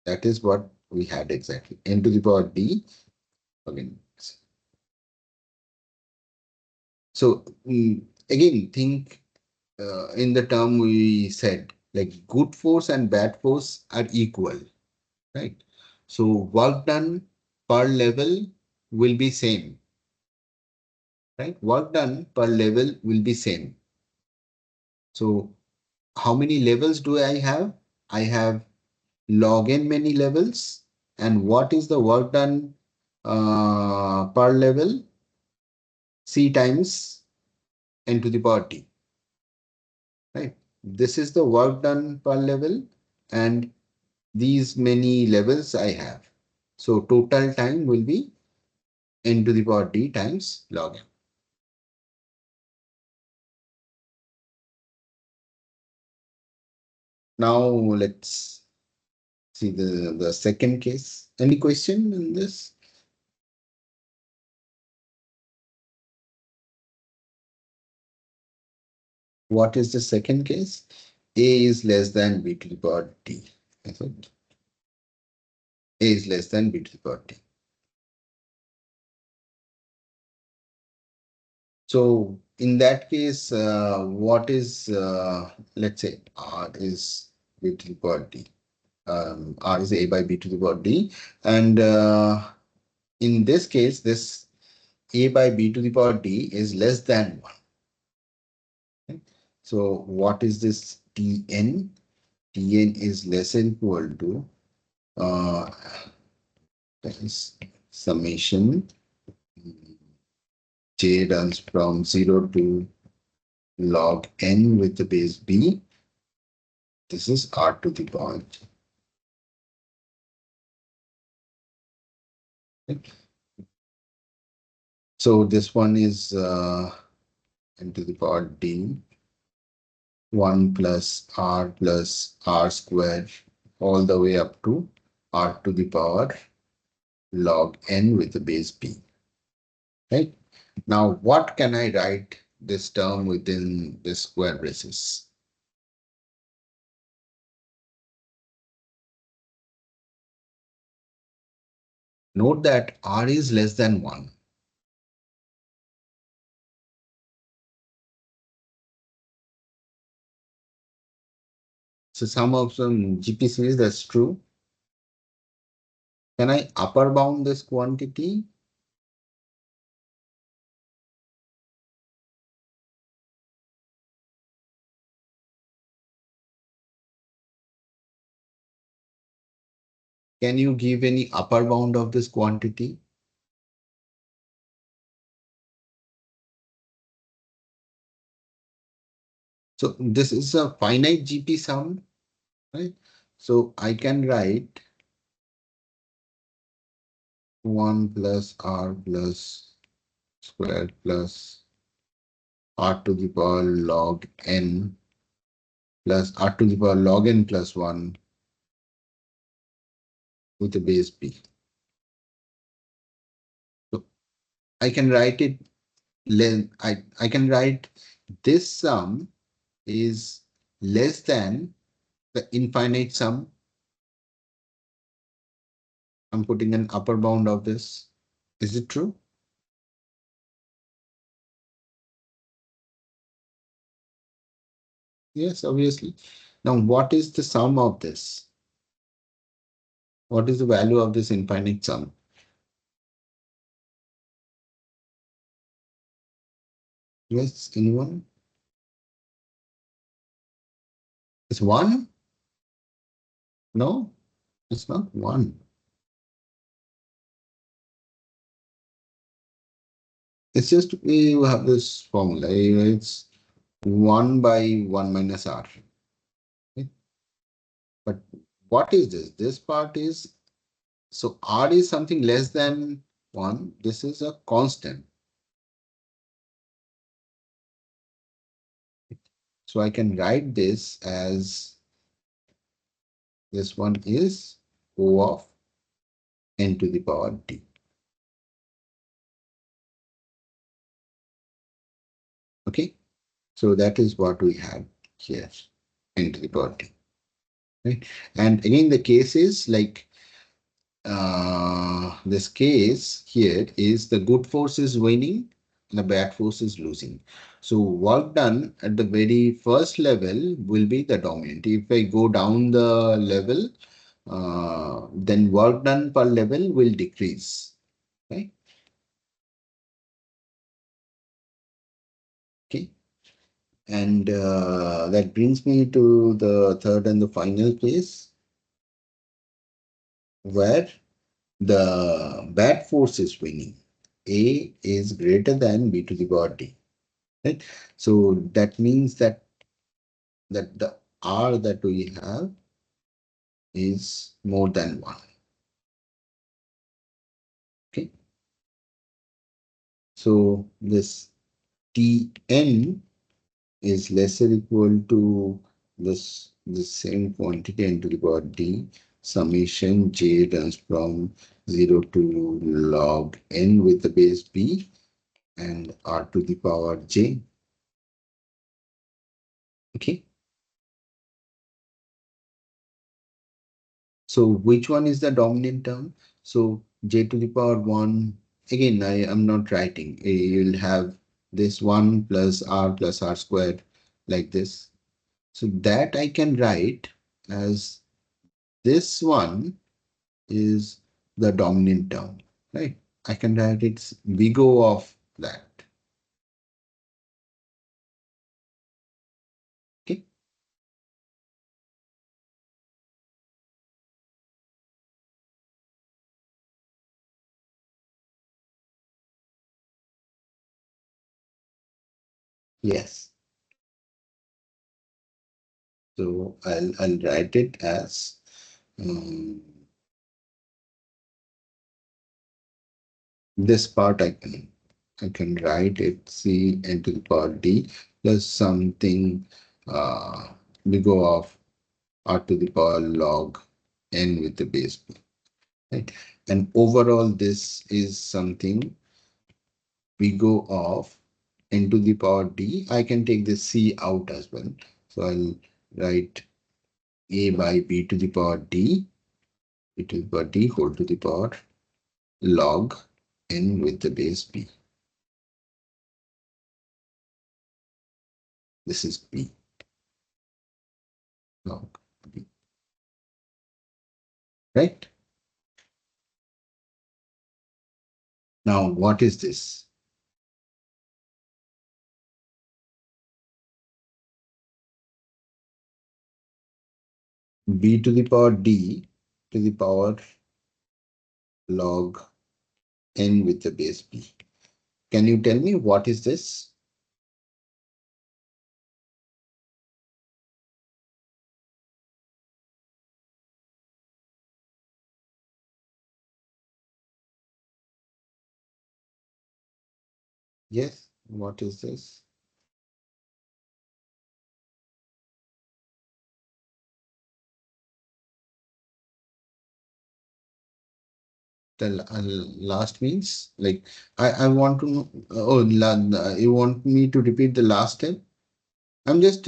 that is what we had exactly. N to the power d again. So again, think in the term we said, like good force and bad force are equal, right? So work done per level will be same, right? Work done per level will be same. So how many levels do I have? I have log n many levels. And what is the work done per level? C times n to the power t, right? This is the work done per level and these many levels I have. So total time will be n to the power d times log n. Now let's see the second case. Any question in this? What is the second case? A is less than b to the power d. Is it? A is less than b to the power d. So in that case, what is, let's say, R is b to the power d. R is a by b to the power d. And in this case, this a by b to the power d is less than 1. Okay? So what is this Tn? Tn is less than equal to, uh, that is summation j runs from 0 to log n with the base b. This is r to the power. Right? So this one is n to the power d 1 plus r squared all the way up to r to the power log n with the base b. Right? Now, what can I write this term within this square braces? Note that r is less than 1. So some of some GP series, that's true. Can I upper bound this quantity? Can you give any upper bound of this quantity? So this is a finite GP sum, right? So I can write 1 plus r plus square plus r to the power log n plus r to the power log n plus 1 with a base b. So I can write it, I can write this sum is less than the infinite sum. I'm putting an upper bound of this. Is it true? Yes, obviously. Now, what is the sum of this? What is the value of this infinite sum? Yes, anyone? It's one? No, it's not one. It's just we have this formula. It's 1 by 1 minus r. Okay? But what is this? This part is, so r is something less than 1. This is a constant. So I can write this as this one is O of n to the power d. Okay, so that is what we have here, n to the power d. Right? And again, the case is like this case here is the good force is winning and the bad force is losing. So work done at the very first level will be the dominant. If I go down the level, then work done per level will decrease. Right? Okay. And that brings me to the third and the final case where the bad force is winning. A is greater than B to the power D. Right? So that means that the R that we have is more than 1. Okay. So this Tn is lesser equal to this same quantity n to the power d summation j runs from 0 to log n with the base b and r to the power j. Okay. So which one is the dominant term? So j to the power 1, again, I am not writing. You'll have this 1 plus r squared like this. So that I can write as this one is the dominant term, right? I can write its Vigo of that. Okay. Yes. So I'll write it as um, This part I can write it C n to the power D plus something big O of R to the power log n with the base B, right? And overall, this is something big O of n to the power D. I can take the C out as well. So I'll write A by B to the power D, B to the power D whole to the power log n with the base B. This is B log B, right? Now, what is this? B to the power D to the power log n with the base B. Can you tell me what is this? Yes, what is this? The last means like I want to know. Oh, you want me to repeat the last step? I'm just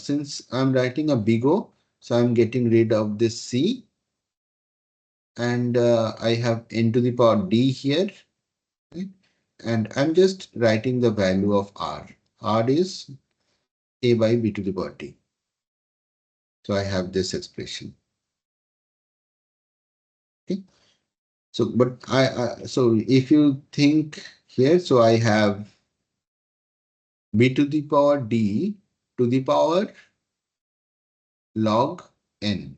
since I'm writing a big O, so I'm getting rid of this C, and I have n to the power D here, right? And I'm just writing the value of R. R is A by B to the power D. So I have this expression. Okay. So, but so if you think here, so I have B to the power D to the power log n.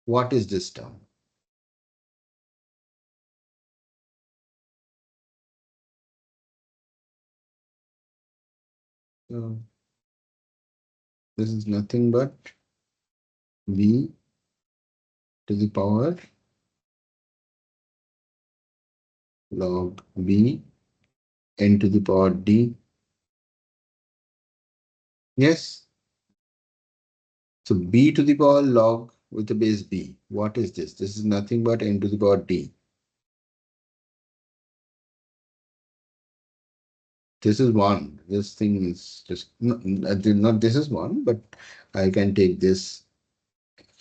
What is this term? So this is nothing but B to the power log B n to the power D. Yes. So B to the power log with the base B. What is this? This is nothing but n to the power D. This is one. This thing is just not this is one, but I can take this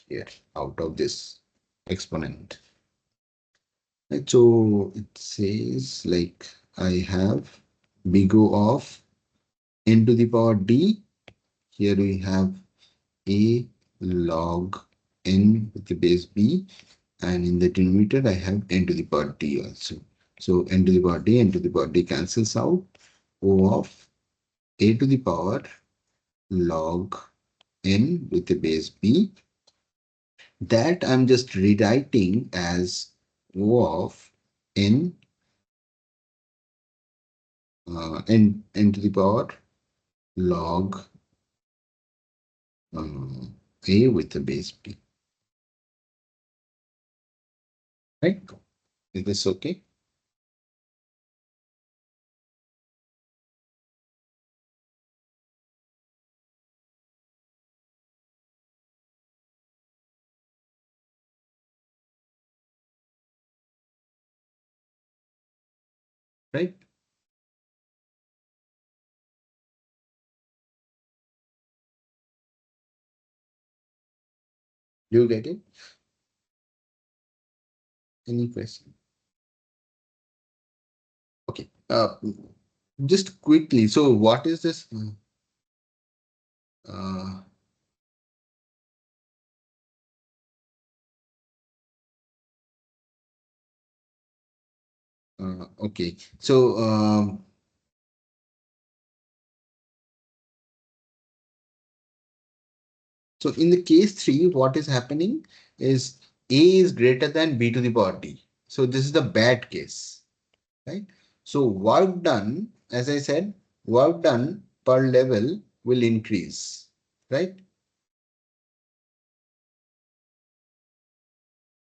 here out of this exponent. Right, so it says like I have big O of n to the power D. Here we have A log n with the base B, and in the denominator I have n to the power D also. So n to the power D, n to the power D cancels out. O of A to the power log n with the base B, that I'm just rewriting as O of n n to the power log A with the base B. Right? Is this okay? Right? Do you get it? Any question? Okay. Just quickly. So what is this? Uh, okay. So in the case 3, what is happening is A is greater than B to the power D. So this is the bad case, right? So work done, as I said, work done per level will increase, right?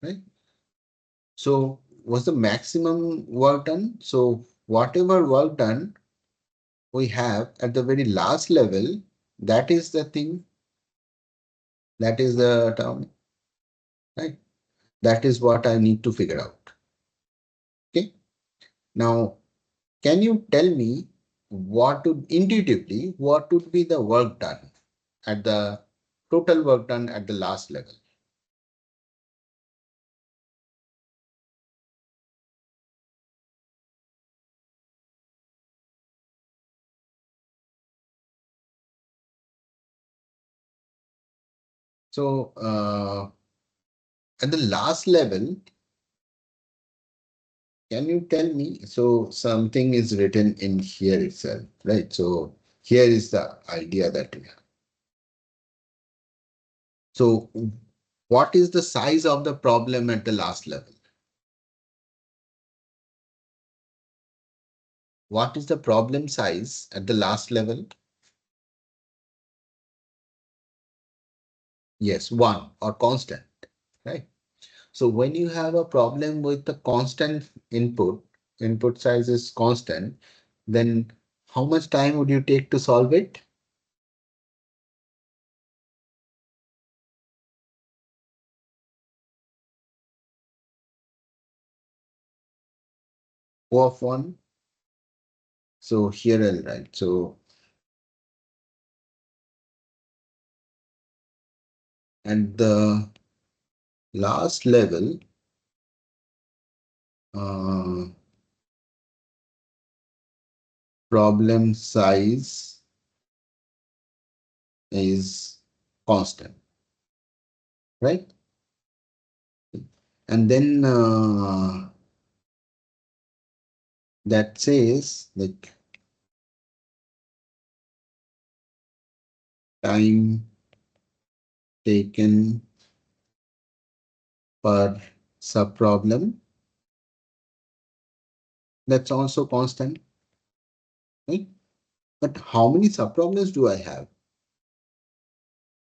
Right? So was the maximum work done. So whatever work done we have at the very last level, that is the thing, that is the term, right? That is what I need to figure out. Okay. Now, can you tell me what would intuitively, what would be the work done at the total work done at the last level? So at the last level, can you tell me? So something is written in here itself, right? So here is the idea that we have. So what is the size of the problem at the last level? What is the problem size at the last level? Yes, one or constant, right? So when you have a problem with the constant input size is constant, then how much time would you take to solve it? O of one. So here I'll write. So at the last level, uh, problem size is constant, right? And then that says like time taken per subproblem. That's also constant, right? But how many subproblems do I have?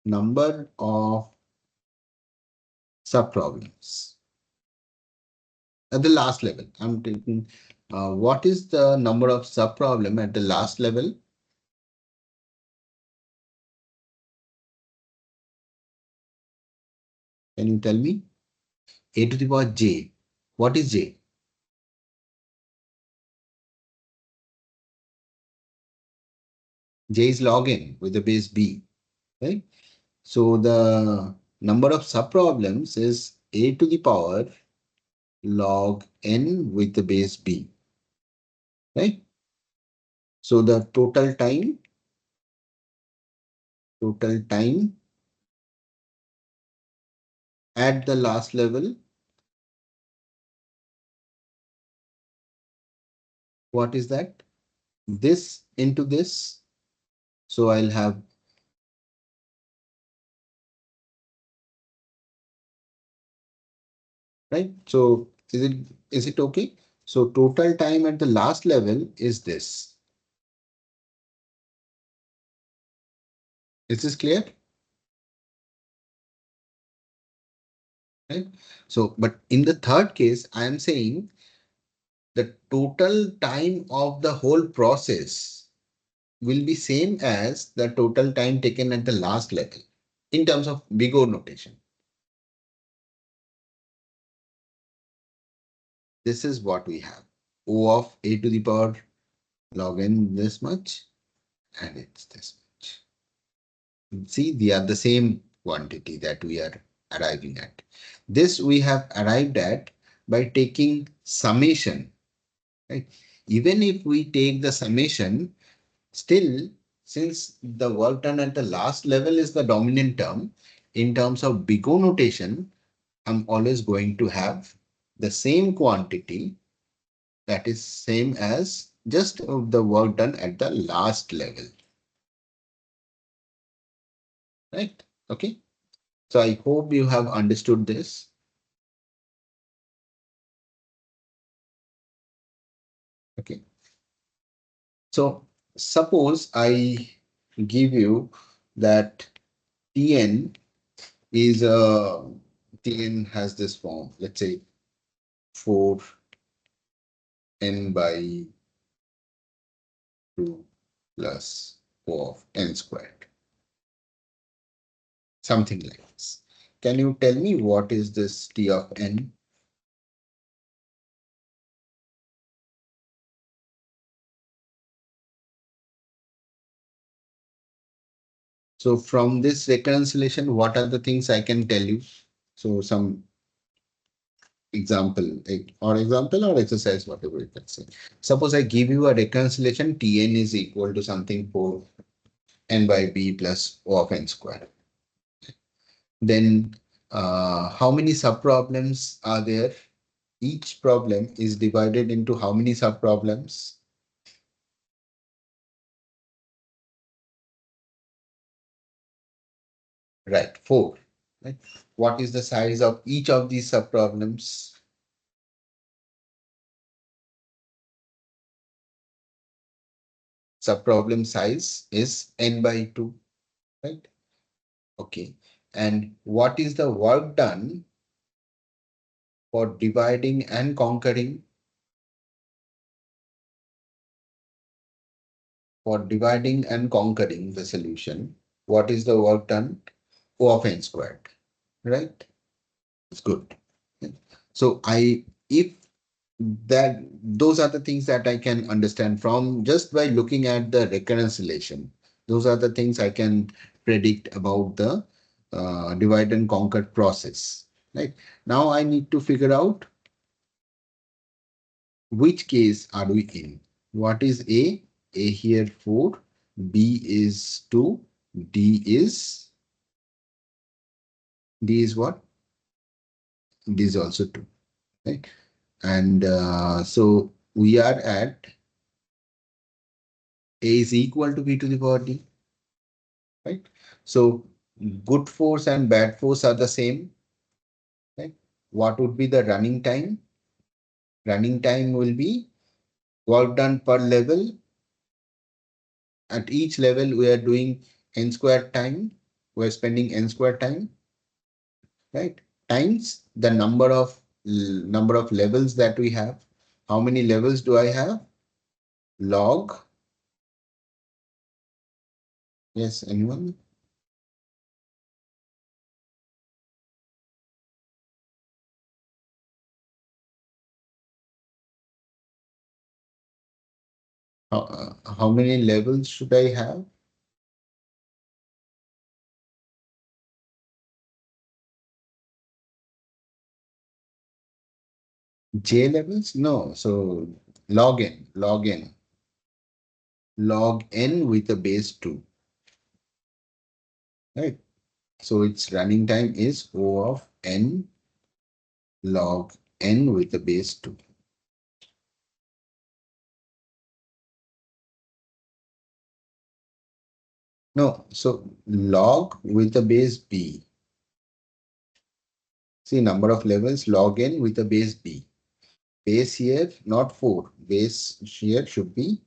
Number of subproblems at the last level. I'm taking what is the number of subproblem at the last level? Can you tell me? A to the power j. What is j? J is log n with the base b, right? So the number of subproblems is a to the power log n with the base b, right? So the total time at the last level, what is that? This into this. So I'll have, right? So is it okay? So total time at the last level is this. Is this clear? Right? So, but in the third case, I am saying the total time of the whole process will be same as the total time taken at the last level in terms of big O notation. This is what we have. O of a to the power log n this much, and it's this much. See, they are the same quantity that we are arriving at. This we have arrived at by taking summation, right? Even if we take the summation, still, since the work done at the last level is the dominant term, in terms of big O notation, I'm always going to have the same quantity that is same as just the work done at the last level, right? Okay. So I hope you have understood this. Okay. So suppose I give you that Tn is Tn has this form. Let's say 4n by 2 plus O of n squared. Something like this. Can you tell me what is this T of n? So from this reconciliation, what are the things I can tell you? So some example or exercise, whatever you can say. Suppose I give you a reconciliation, Tn is equal to something for n by b plus O of n squared. Then how many subproblems are there? Each problem is divided into how many subproblems? Right, 4. Right. What is the size of each of these subproblems? Subproblem size is n by 2. Right. Okay. And what is the work done for dividing and conquering? For dividing and conquering the solution, what is the work done? O of n squared. Right. It's good. So if that those are the things that I can understand from just by looking at the recurrence relation. Those are the things I can predict about the divide and conquer process. Right. Now I need to figure out which case are we in. What is A? A here 4, B is 2, D is what? D is also 2. Right. And so we are at A is equal to B to the power D. Right. So good force and bad force are the same. Right. What would be the running time? Running time will be work done per level. At each level, we are doing n squared time. We're spending n squared time, right? Times the number of levels that we have. How many levels do I have? Log. Yes, anyone? How many levels should I have? J levels? No. So log n with a base 2, right? So its running time is O of n log n with a base 2. No, so log with a base b. See, number of levels log n with a base b. Base here, not 4. Base here should be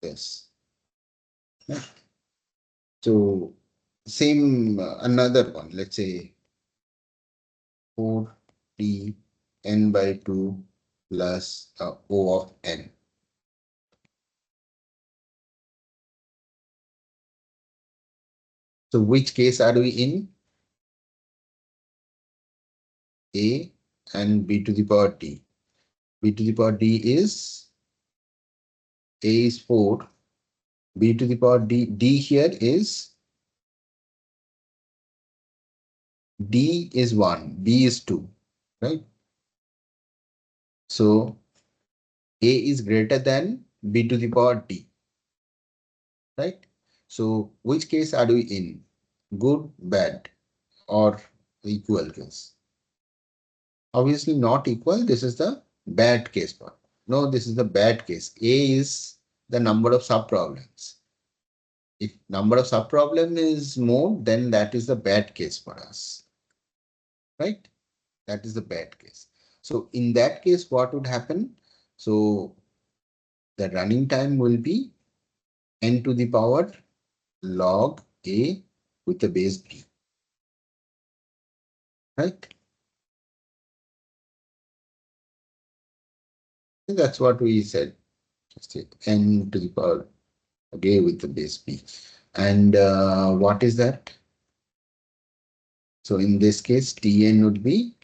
this. Right? So same another one. Let's say 4t n by 2 plus O of n. So which case are we in? A and b to the power d. B to the power d is A is 4. B to the power d. D here is D is 1. B is 2. Right? So A is greater than B to the power D. Right? So which case are we in? Good, bad, or equal case? Obviously not equal. This is the bad case part. No, this is the bad case. A is the number of subproblems. If number of subproblem is more, then that is the bad case for us. Right? That is the bad case. So in that case, what would happen? So the running time will be n to the power log A with the base B. Right? That's what we said. Just take n to the power, okay, with the base b. And what is that? So in this case, Tn would be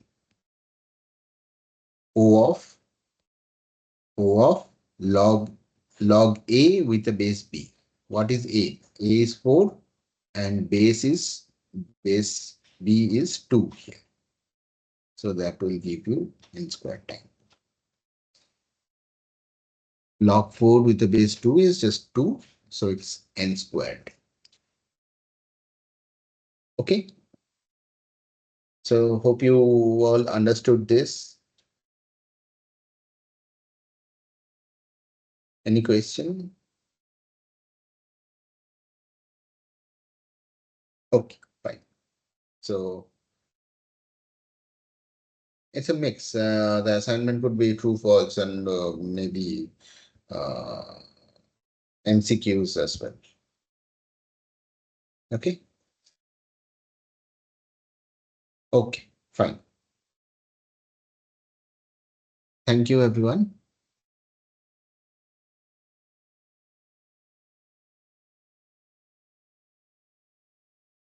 O of log A with the base b. What is A? A is 4 and base b is 2 here. So that will give you n squared time. Log 4 with the base 2 is just 2. So it's n squared. Okay. So hope you all understood this. Any question? Okay, fine. So it's a mix. The assignment could be true, false, and maybe uh, MCQs as well. Okay. Okay, fine. Thank you, everyone.